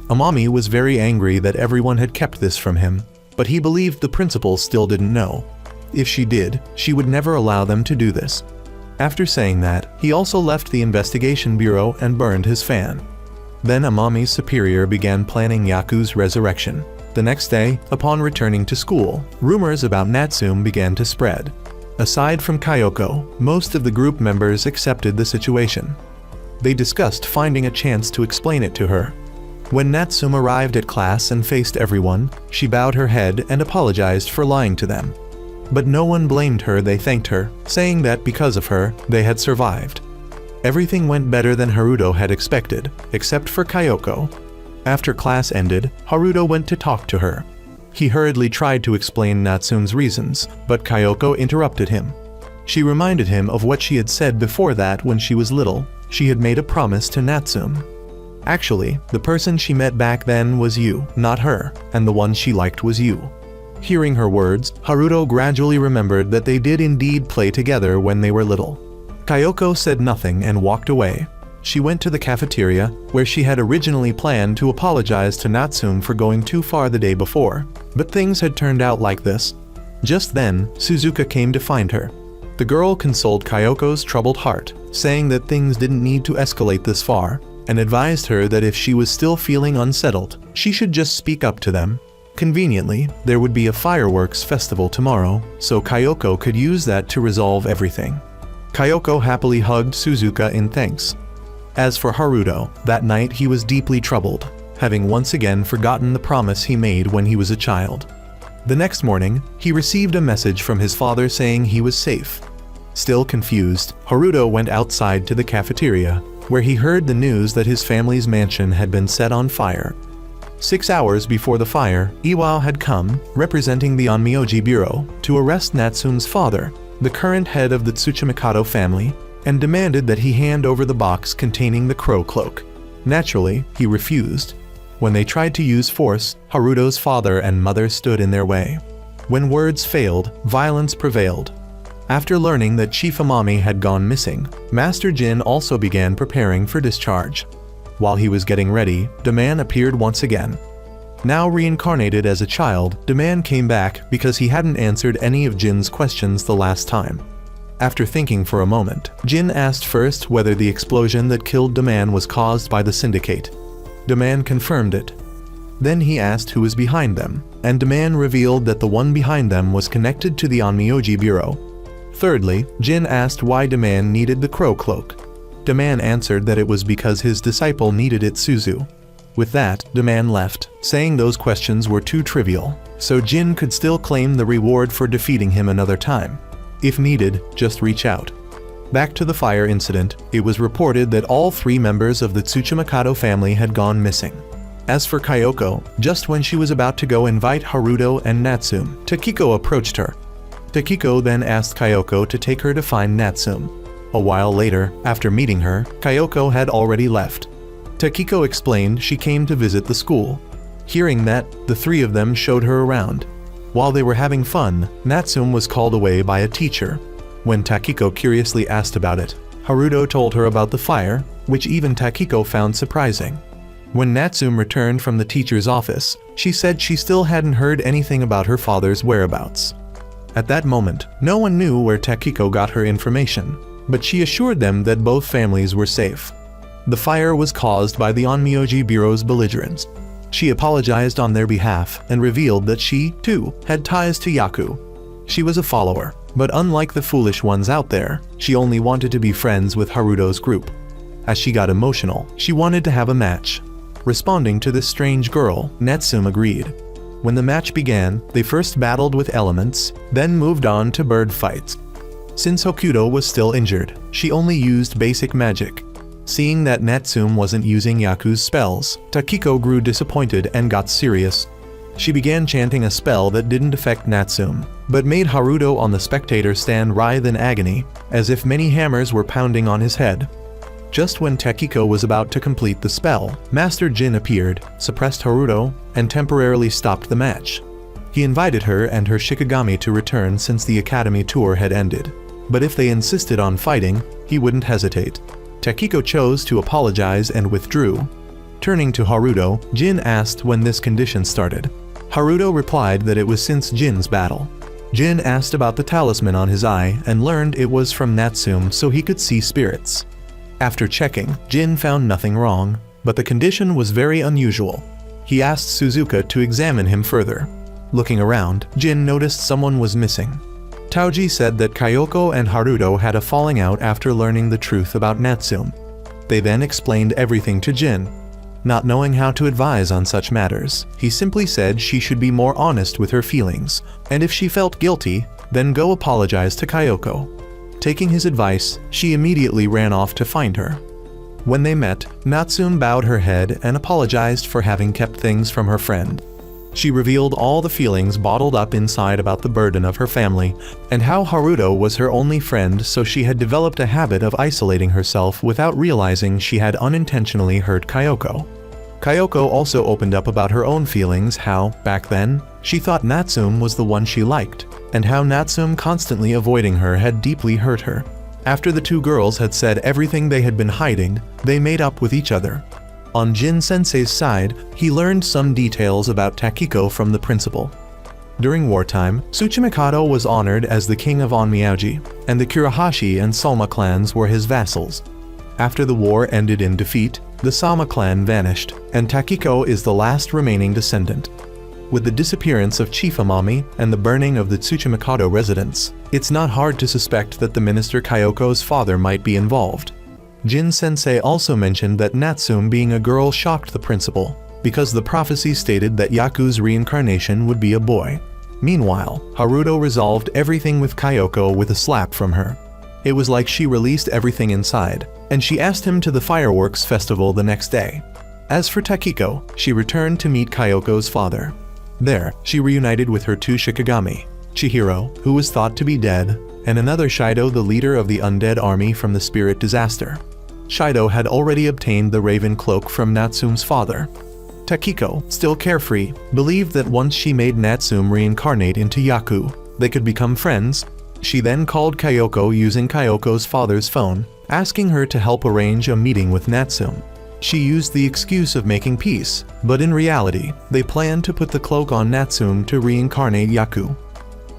Speaker 1: Amami was very angry that everyone had kept this from him, but he believed the principal still didn't know. If she did, she would never allow them to do this. After saying that, he also left the investigation bureau and burned his fan. Then Amami's superior began planning Yaku's resurrection. The next day, upon returning to school, rumors about Natsume began to spread. Aside from Kyoko, most of the group members accepted the situation. They discussed finding a chance to explain it to her. When Natsume arrived at class and faced everyone, she bowed her head and apologized for lying to them. But no one blamed her, they thanked her, saying that because of her, they had survived. Everything went better than Haruto had expected, except for Kyoko. After class ended, Haruto went to talk to her. He hurriedly tried to explain Natsume's reasons, but Kyoko interrupted him. She reminded him of what she had said before that when she was little. She had made a promise to Natsume. Actually, the person she met back then was you, not her, and the one she liked was you. Hearing her words, Haruto gradually remembered that they did indeed play together when they were little. Kyoko said nothing and walked away. She went to the cafeteria, where she had originally planned to apologize to Natsume for going too far the day before, but things had turned out like this. Just then, Suzuka came to find her. The girl consoled Kyoko's troubled heart, saying that things didn't need to escalate this far, and advised her that if she was still feeling unsettled, she should just speak up to them. Conveniently, there would be a fireworks festival tomorrow, so Kyoko could use that to resolve everything. Kyoko happily hugged Suzuka in thanks. As for Haruto, that night he was deeply troubled, having once again forgotten the promise he made when he was a child. The next morning, he received a message from his father saying he was safe. Still confused, Haruto went outside to the cafeteria, where he heard the news that his family's mansion had been set on fire. 6 hours before the fire, Iwao had come, representing the Onmyoji Bureau, to arrest Natsume's father, the current head of the Tsuchimikado family, and demanded that he hand over the box containing the crow cloak. Naturally, he refused. When they tried to use force, Haruto's father and mother stood in their way. When words failed, violence prevailed. After learning that Chief Amami had gone missing, Master Jin also began preparing for discharge. While he was getting ready, Daman appeared once again. Now reincarnated as a child, Daman came back because he hadn't answered any of Jin's questions the last time. After thinking for a moment, Jin asked first whether the explosion that killed Daman was caused by the syndicate. Daman confirmed it. Then he asked who was behind them, and Daman revealed that the one behind them was connected to the Onmyoji Bureau. Thirdly, Jin asked why Daman needed the crow cloak. Daman answered that it was because his disciple needed it Suzu. With that, Daman left, saying those questions were too trivial, so Jin could still claim the reward for defeating him another time. If needed, just reach out. Back to the fire incident, it was reported that all 3 members of the Tsuchimikado family had gone missing. As for Kyoko, just when she was about to go invite Haruto and Natsume, Takiko approached her. Takiko then asked Kyoko to take her to find Natsume. A while later, after meeting her, Kyoko had already left. Takiko explained she came to visit the school. Hearing that, the three of them showed her around. While they were having fun, Natsume was called away by a teacher. When Takiko curiously asked about it, Haruto told her about the fire, which even Takiko found surprising. When Natsume returned from the teacher's office, she said she still hadn't heard anything about her father's whereabouts. At that moment, no one knew where Takiko got her information, but she assured them that both families were safe. The fire was caused by the Onmyoji Bureau's belligerents. She apologized on their behalf and revealed that she, too, had ties to Yaku. She was a follower, but unlike the foolish ones out there, she only wanted to be friends with Haruto's group. As she got emotional, she wanted to have a match. Responding to this strange girl, Natsume agreed. When the match began, they first battled with elements, then moved on to bird fights. Since Hokuto was still injured, she only used basic magic. Seeing that Natsume wasn't using Yaku's spells, Takiko grew disappointed and got serious. She began chanting a spell that didn't affect Natsume, but made Haruto on the spectator stand writhe in agony, as if many hammers were pounding on his head. Just when Takiko was about to complete the spell, Master Jin appeared, suppressed Haruto, and temporarily stopped the match. He invited her and her Shikigami to return since the academy tour had ended, but if they insisted on fighting, he wouldn't hesitate. Takiko chose to apologize and withdrew. Turning to Haruto, Jin asked when this condition started. Haruto replied that it was since Jin's battle. Jin asked about the talisman on his eye and learned it was from Natsume so he could see spirits. After checking, Jin found nothing wrong, but the condition was very unusual. He asked Suzuka to examine him further. Looking around, Jin noticed someone was missing. Taoji said that Kyoko and Haruto had a falling out after learning the truth about Natsume. They then explained everything to Jin. Not knowing how to advise on such matters, he simply said she should be more honest with her feelings, and if she felt guilty, then go apologize to Kyoko. Taking his advice, she immediately ran off to find her. When they met, Natsume bowed her head and apologized for having kept things from her friend. She revealed all the feelings bottled up inside about the burden of her family, and how Haruto was her only friend, so she had developed a habit of isolating herself without realizing she had unintentionally hurt Kyoko. Kyoko also opened up about her own feelings, how, back then, she thought Natsume was the one she liked, and how Natsume constantly avoiding her had deeply hurt her. After the two girls had said everything they had been hiding, they made up with each other. On Jin-sensei's side, he learned some details about Takiko from the principal. During wartime, Tsuchimikado was honored as the king of Onmyoji, and the Kurahashi and Salma clans were his vassals. After the war ended in defeat, the Salma clan vanished, and Takiko is the last remaining descendant. With the disappearance of Chief Amami and the burning of the Tsuchimikado residence, it's not hard to suspect that the minister Kyoko's father might be involved. Jin-sensei also mentioned that Natsume being a girl shocked the principal, because the prophecy stated that Yaku's reincarnation would be a boy. Meanwhile, Haruto resolved everything with Kyoko with a slap from her. It was like she released everything inside, and she asked him to the fireworks festival the next day. As for Takiko, she returned to meet Kyoko's father. There, she reunited with her two Shikigami, Chihiro, who was thought to be dead, and another Shido, the leader of the undead army from the spirit disaster. Shido had already obtained the raven cloak from Natsume's father. Takiko, still carefree, believed that once she made Natsume reincarnate into Yaku, they could become friends. She then called Kyoko using Kyoko's father's phone, asking her to help arrange a meeting with Natsume. She used the excuse of making peace, but in reality, they planned to put the cloak on Natsume to reincarnate Yaku.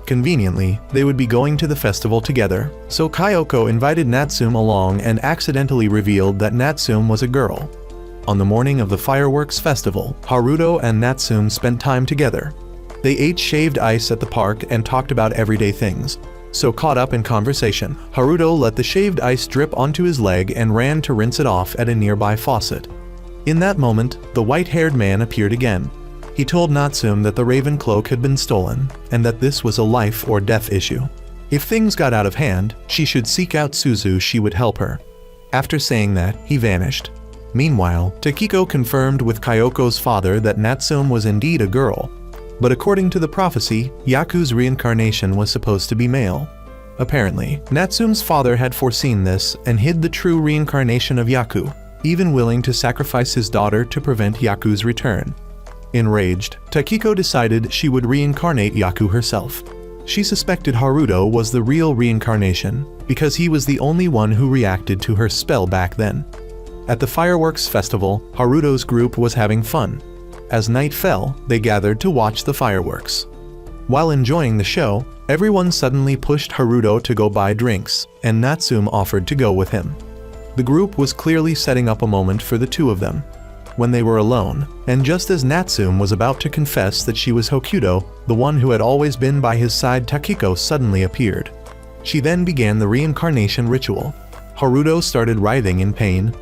Speaker 1: Conveniently, they would be going to the festival together, so Kyoko invited Natsume along and accidentally revealed that Natsume was a girl. On the morning of the fireworks festival, Haruto and Natsume spent time together. They ate shaved ice at the park and talked about everyday things. So caught up in conversation, Haruto let the shaved ice drip onto his leg and ran to rinse it off at a nearby faucet. In that moment, the white-haired man appeared again. He told Natsume that the raven cloak had been stolen, and that this was a life or death issue. If things got out of hand, she should seek out Suzu, she would help her. After saying that, he vanished. Meanwhile, Takiko confirmed with Kyoko's father that Natsume was indeed a girl. But according to the prophecy, Yaku's reincarnation was supposed to be male. Apparently, Natsume's father had foreseen this and hid the true reincarnation of Yaku, even willing to sacrifice his daughter to prevent Yaku's return. Enraged, Takiko decided she would reincarnate Yaku herself. She suspected Haruto was the real reincarnation because he was the only one who reacted to her spell back then. At the fireworks festival, Haruto's group was having fun. As night fell, they gathered to watch the fireworks. While enjoying the show, everyone suddenly pushed Haruto to go buy drinks, and Natsume offered to go with him. The group was clearly setting up a moment for the two of them. When they were alone, and just as Natsume was about to confess that she was Hokuto, the one who had always been by his side, Takiko suddenly appeared. She then began the reincarnation ritual. Haruto started writhing in pain.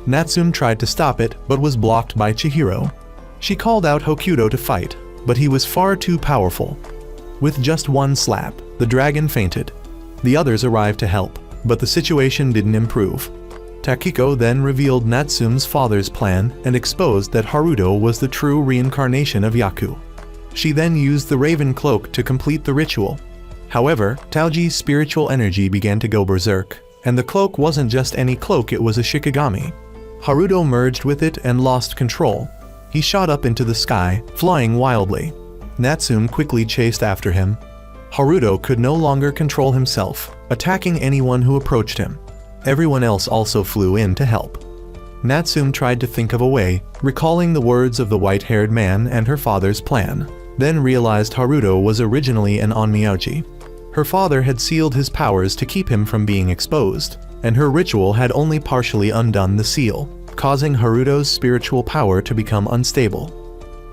Speaker 1: Natsume tried to stop it, but was blocked by Chihiro. She called out Hokuto to fight, but he was far too powerful. With just one slap, the dragon fainted. The others arrived to help, but the situation didn't improve. Takiko then revealed Natsume's father's plan and exposed that Haruto was the true reincarnation of Yaku. She then used the Raven Cloak to complete the ritual. However, Taoji's spiritual energy began to go berserk, and the cloak wasn't just any cloak, it was a shikigami. Haruto merged with it and lost control. He shot up into the sky, flying wildly. Natsume quickly chased after him. Haruto could no longer control himself, attacking anyone who approached him. Everyone else also flew in to help. Natsume tried to think of a way, recalling the words of the white-haired man and her father's plan, then realized Haruto was originally an onmyoji. Her father had sealed his powers to keep him from being exposed, and her ritual had only partially undone the seal, causing Haruto's spiritual power to become unstable.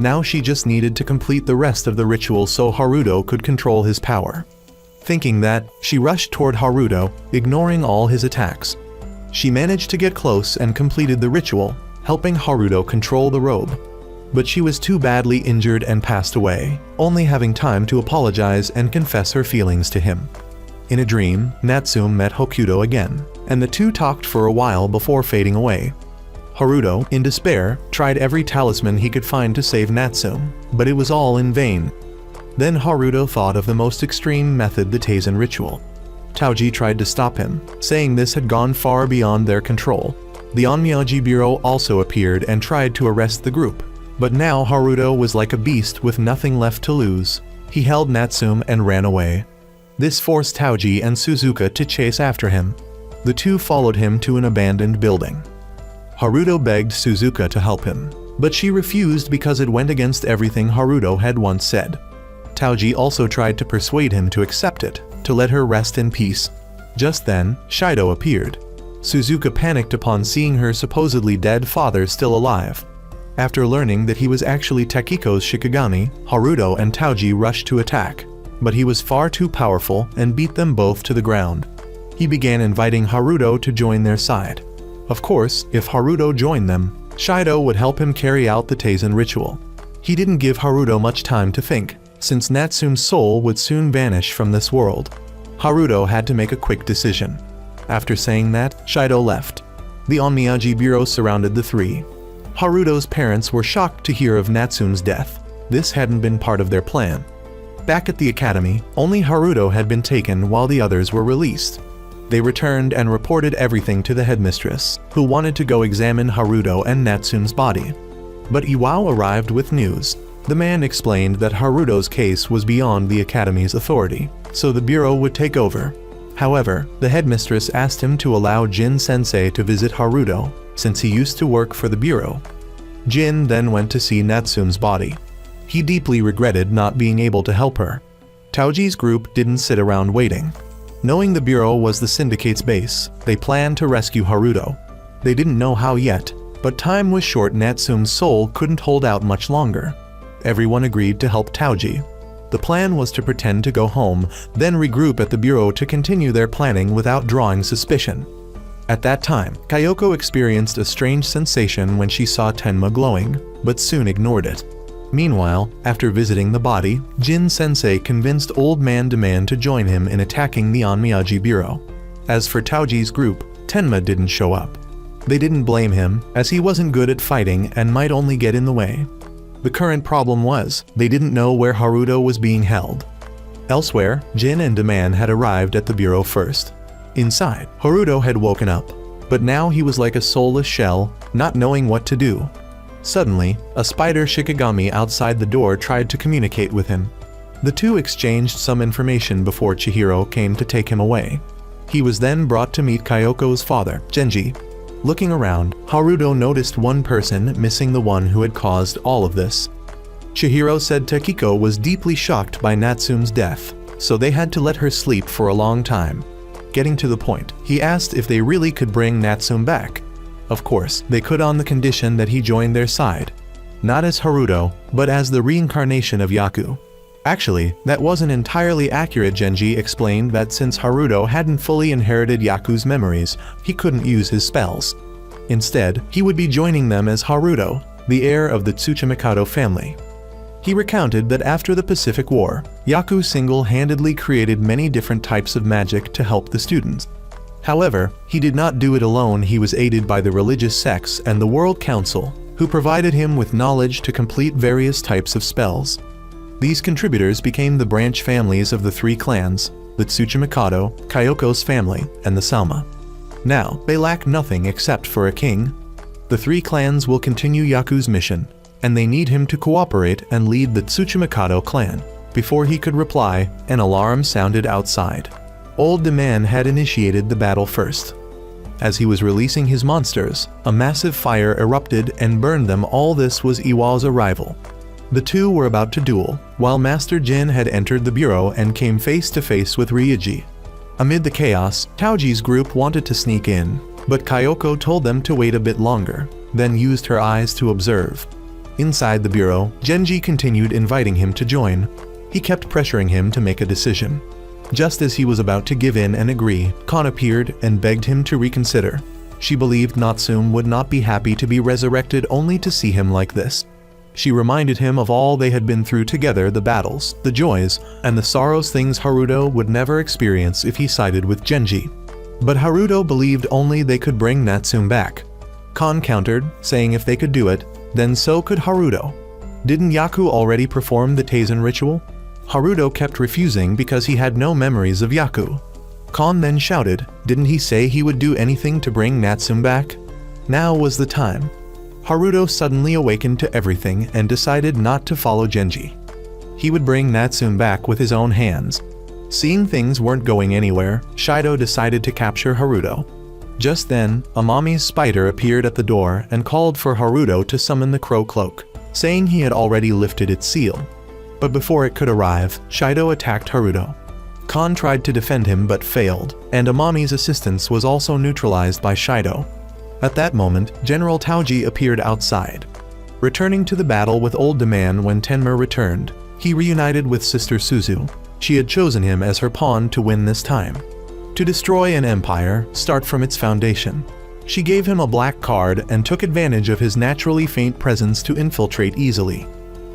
Speaker 1: Now she just needed to complete the rest of the ritual so Haruto could control his power. Thinking that, she rushed toward Haruto, ignoring all his attacks. She managed to get close and completed the ritual, helping Haruto control the robe. But she was too badly injured and passed away, only having time to apologize and confess her feelings to him. In a dream, Natsume met Hokuto again, and the two talked for a while before fading away. Haruto, in despair, tried every talisman he could find to save Natsume, but it was all in vain. Then Haruto thought of the most extreme method, the Taisen ritual. Taoji tried to stop him, saying this had gone far beyond their control. The Onmyoji Bureau also appeared and tried to arrest the group. But now Haruto was like a beast with nothing left to lose. He held Natsume and ran away. This forced Taoji and Suzuka to chase after him. The two followed him to an abandoned building. Haruto begged Suzuka to help him, but she refused because it went against everything Haruto had once said. Taoji also tried to persuade him to accept it, to let her rest in peace. Just then, Shido appeared. Suzuka panicked upon seeing her supposedly dead father still alive. After learning that he was actually Takiko's shikigami, Haruto and Taoji rushed to attack, but he was far too powerful and beat them both to the ground. He began inviting Haruto to join their side. Of course, if Haruto joined them, Shido would help him carry out the Taisen ritual. He didn't give Haruto much time to think, since Natsume's soul would soon vanish from this world. Haruto had to make a quick decision. After saying that, Shido left. The Onmyoji Bureau surrounded the three. Haruto's parents were shocked to hear of Natsume's death. This hadn't been part of their plan. Back at the academy, only Haruto had been taken while the others were released. They returned and reported everything to the headmistress, who wanted to go examine Haruto and Natsume's body. But Iwao arrived with news. The man explained that Haruto's case was beyond the academy's authority, so the bureau would take over. However, the headmistress asked him to allow Jin-sensei to visit Haruto, since he used to work for the bureau. Jin then went to see Natsume's body. He deeply regretted not being able to help her. Taoji's group didn't sit around waiting. Knowing the bureau was the syndicate's base, they planned to rescue Haruto. They didn't know how yet, but time was short. Natsume's soul couldn't hold out much longer. Everyone agreed to help Taoji. The plan was to pretend to go home, then regroup at the bureau to continue their planning without drawing suspicion. At that time, Kyoko experienced a strange sensation when she saw Tenma glowing, but soon ignored it. Meanwhile, after visiting the body, Jin-sensei convinced Old Man Demand to join him in attacking the Onmyoji Bureau. As for Taoji's group, Tenma didn't show up. They didn't blame him, as he wasn't good at fighting and might only get in the way. The current problem was, they didn't know where Haruto was being held. Elsewhere, Jin and Daman had arrived at the bureau first. Inside, Haruto had woken up, but now he was like a soulless shell, not knowing what to do. Suddenly, a spider Shikigami outside the door tried to communicate with him. The two exchanged some information before Chihiro came to take him away. He was then brought to meet Kyoko's father, Genji. Looking around, Haruto noticed one person missing, the one who had caused all of this. Chihiro said Takiko was deeply shocked by Natsume's death, so they had to let her sleep for a long time. Getting to the point, he asked if they really could bring Natsume back. Of course, they could, on the condition that he joined their side. Not as Haruto, but as the reincarnation of Yaku. Actually, that wasn't entirely accurate. Genji explained that since Haruto hadn't fully inherited Yaku's memories, he couldn't use his spells. Instead, he would be joining them as Haruto, the heir of the Tsuchimikado family. He recounted that after the Pacific War, Yaku single-handedly created many different types of magic to help the students. However, he did not do it alone. He was aided by the religious sects and the World Council, who provided him with knowledge to complete various types of spells. These contributors became the branch families of the three clans, the Tsuchimikado, Kyoko's family, and the Salma. Now, they lack nothing except for a king. The three clans will continue Yaku's mission, and they need him to cooperate and lead the Tsuchimikado clan. Before he could reply, an alarm sounded outside. Old Daman had initiated the battle first. As he was releasing his monsters, a massive fire erupted and burned them all. This was Iwa's arrival. The two were about to duel, while Master Jin had entered the bureau and came face to face with Ryuji. Amid the chaos, Taoji's group wanted to sneak in, but Kyoko told them to wait a bit longer, then used her eyes to observe. Inside the bureau, Genji continued inviting him to join. He kept pressuring him to make a decision. Just as he was about to give in and agree, Kon appeared and begged him to reconsider. She believed Natsume would not be happy to be resurrected only to see him like this. She reminded him of all they had been through together, the battles, the joys, and the sorrows, things Haruto would never experience if he sided with Genji. But Haruto believed only they could bring Natsume back. Kon countered, saying if they could do it, then so could Haruto. Didn't Yaku already perform the Taisen ritual? Haruto kept refusing because he had no memories of Yaku. Kon then shouted, didn't he say he would do anything to bring Natsume back? Now was the time. Haruto suddenly awakened to everything and decided not to follow Genji. He would bring Natsume back with his own hands. Seeing things weren't going anywhere, Shido decided to capture Haruto. Just then, Amami's spider appeared at the door and called for Haruto to summon the crow cloak, saying he had already lifted its seal. But before it could arrive, Shido attacked Haruto. Kon tried to defend him but failed, and Amami's assistance was also neutralized by Shido. At that moment, General Taoji appeared outside. Returning to the battle with Old Daman when Tenma returned, he reunited with Sister Suzu. She had chosen him as her pawn to win this time. To destroy an empire, start from its foundation. She gave him a black card and took advantage of his naturally faint presence to infiltrate easily.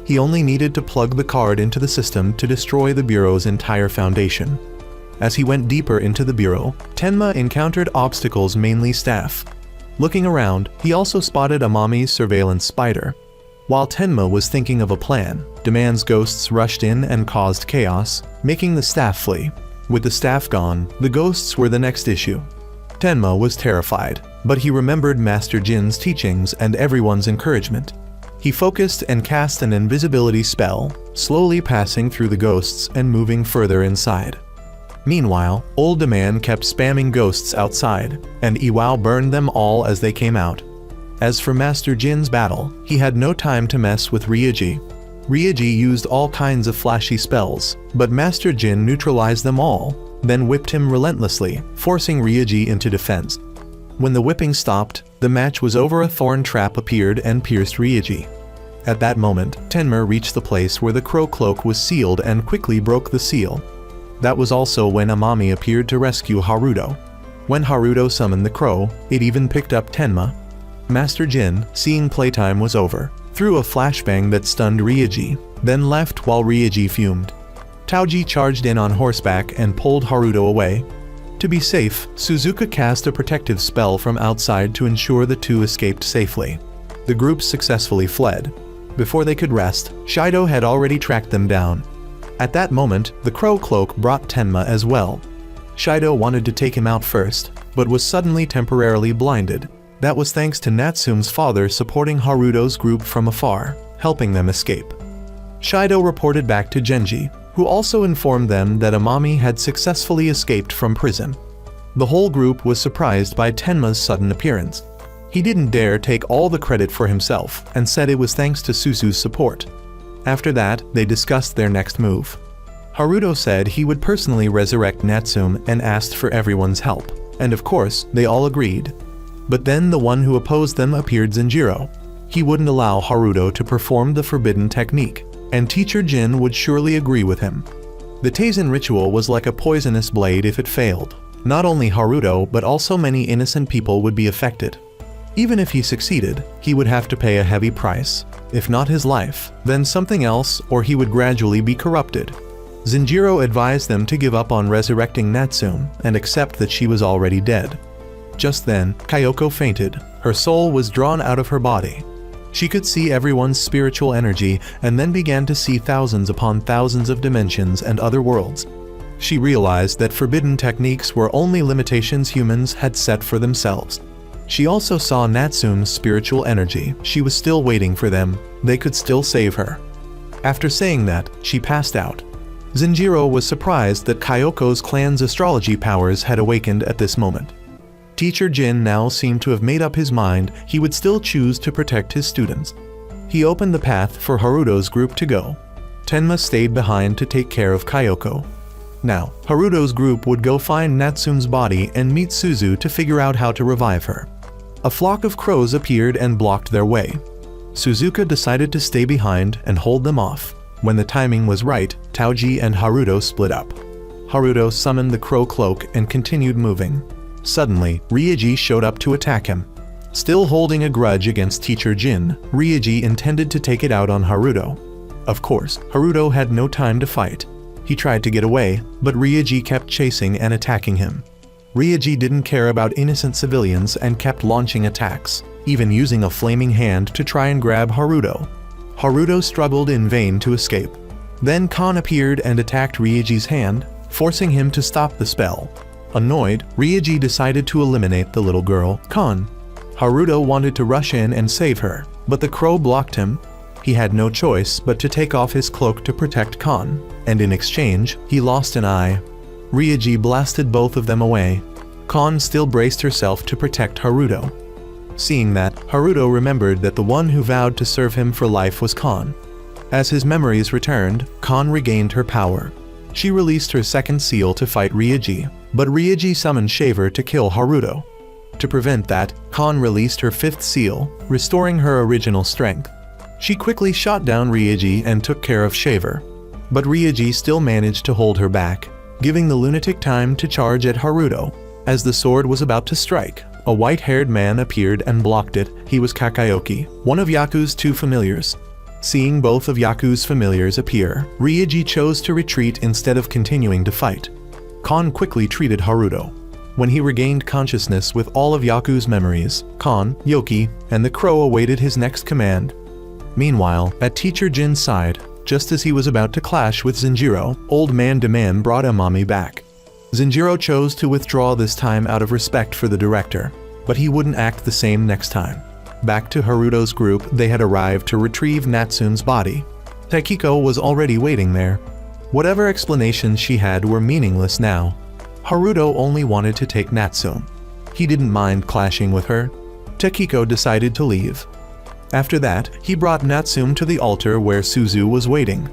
Speaker 1: He only needed to plug the card into the system to destroy the bureau's entire foundation. As he went deeper into the bureau, Tenma encountered obstacles, mainly staff. Looking around, he also spotted Amami's surveillance spider. While Tenma was thinking of a plan, Daman's ghosts rushed in and caused chaos, making the staff flee. With the staff gone, the ghosts were the next issue. Tenma was terrified, but he remembered Master Jin's teachings and everyone's encouragement. He focused and cast an invisibility spell, slowly passing through the ghosts and moving further inside. Meanwhile, Old Daman kept spamming ghosts outside, and Iwao burned them all as they came out. As for Master Jin's battle, he had no time to mess with Ryuji. Ryuji used all kinds of flashy spells, but Master Jin neutralized them all, then whipped him relentlessly, forcing Ryuji into defense. When the whipping stopped, the match was over. A thorn trap appeared and pierced Ryuji. At that moment, Tenma reached the place where the crow cloak was sealed and quickly broke the seal. That was also when Amami appeared to rescue Haruto. When Haruto summoned the crow, it even picked up Tenma. Master Jin, seeing playtime was over, threw a flashbang that stunned Ryuji, then left while Ryuji fumed. Taoji charged in on horseback and pulled Haruto away. To be safe, Suzuka cast a protective spell from outside to ensure the two escaped safely. The group successfully fled. Before they could rest, Shido had already tracked them down. At that moment, the crow cloak brought Tenma as well. Shido wanted to take him out first, but was suddenly temporarily blinded. That was thanks to Natsume's father supporting Haruto's group from afar, helping them escape. Shido reported back to Genji, who also informed them that Amami had successfully escaped from prison. The whole group was surprised by Tenma's sudden appearance. He didn't dare take all the credit for himself and said it was thanks to Suzu's support. After that, they discussed their next move. Haruto said he would personally resurrect Natsume and asked for everyone's help, and of course, they all agreed. But then the one who opposed them appeared Zenjiro. He wouldn't allow Haruto to perform the forbidden technique, and Teacher Jin would surely agree with him. The Taisen ritual was like a poisonous blade if it failed. Not only Haruto but also many innocent people would be affected. Even if he succeeded, he would have to pay a heavy price. If not his life, then something else, or he would gradually be corrupted. Zenjiro advised them to give up on resurrecting Natsume and accept that she was already dead. Just then, Kyoko fainted. Her soul was drawn out of her body. She could see everyone's spiritual energy and then began to see thousands upon thousands of dimensions and other worlds. She realized that forbidden techniques were only limitations humans had set for themselves. She also saw Natsume's spiritual energy. She was still waiting for them. They could still save her. After saying that, she passed out. Zenjiro was surprised that Kyoko's clan's astrology powers had awakened at this moment. Teacher Jin now seemed to have made up his mind he would still choose to protect his students. He opened the path for Haruto's group to go. Tenma stayed behind to take care of Kyoko. Now, Haruto's group would go find Natsume's body and meet Suzu to figure out how to revive her. A flock of crows appeared and blocked their way. Suzuka decided to stay behind and hold them off. When the timing was right, Taoji and Haruto split up. Haruto summoned the crow cloak and continued moving. Suddenly, Ryuji showed up to attack him. Still holding a grudge against Teacher Jin, Ryuji intended to take it out on Haruto. Of course, Haruto had no time to fight. He tried to get away, but Ryuji kept chasing and attacking him. Ryuji didn't care about innocent civilians and kept launching attacks, even using a flaming hand to try and grab Haruto. Haruto struggled in vain to escape. Then Kon appeared and attacked Ryuji's hand, forcing him to stop the spell. Annoyed, Ryuji decided to eliminate the little girl, Kon. Haruto wanted to rush in and save her, but the crow blocked him. He had no choice but to take off his cloak to protect Kon, and in exchange, he lost an eye. Ryuji blasted both of them away. Kon still braced herself to protect Haruto. Seeing that, Haruto remembered that the one who vowed to serve him for life was Kon. As his memories returned, Kon regained her power. She released her second seal to fight Ryuji, but Ryuji summoned Shaver to kill Haruto. To prevent that, Kon released her fifth seal, restoring her original strength. She quickly shot down Ryuji and took care of Shaver. But Ryuji still managed to hold her back, giving the lunatic time to charge at Haruto. As the sword was about to strike, a white-haired man appeared and blocked it. He was Kakaoki, one of Yaku's two familiars. Seeing both of Yaku's familiars appear, Ryuji chose to retreat instead of continuing to fight. Kon quickly treated Haruto. When he regained consciousness with all of Yaku's memories, Kon, Yoki, and the crow awaited his next command. Meanwhile, at Teacher Jin's side, just as he was about to clash with Zenjiro, Old Man Demand brought Amami back. Zenjiro chose to withdraw this time out of respect for the director, but he wouldn't act the same next time. Back to Haruto's group, they had arrived to retrieve Natsume's body. Taikiko was already waiting there. Whatever explanations she had were meaningless now. Haruto only wanted to take Natsume. He didn't mind clashing with her. Taikiko decided to leave. After that, he brought Natsume to the altar where Suzu was waiting.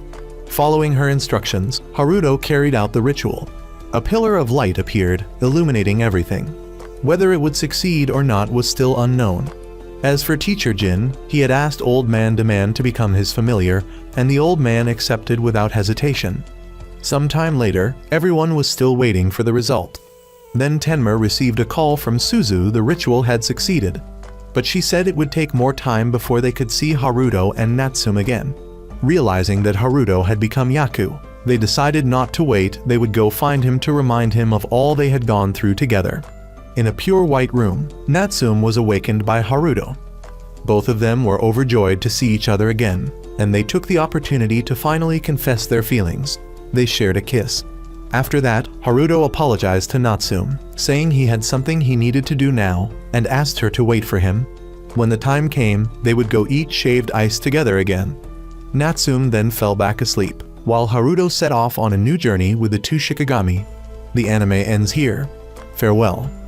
Speaker 1: Following her instructions, Haruto carried out the ritual. A pillar of light appeared, illuminating everything. Whether it would succeed or not was still unknown. As for Teacher Jin, he had asked Old Man Demand to become his familiar, and the old man accepted without hesitation. Some time later, everyone was still waiting for the result. Then Tenma received a call from Suzu the ritual had succeeded, but she said it would take more time before they could see Haruto and Natsume again. Realizing that Haruto had become Yaku, they decided not to wait. They would go find him to remind him of all they had gone through together. In a pure white room, Natsume was awakened by Haruto. Both of them were overjoyed to see each other again, and they took the opportunity to finally confess their feelings. They shared a kiss. After that, Haruto apologized to Natsume, saying he had something he needed to do now, and asked her to wait for him. When the time came, they would go eat shaved ice together again. Natsume then fell back asleep, while Haruto set off on a new journey with the two Shikigami. The anime ends here. Farewell.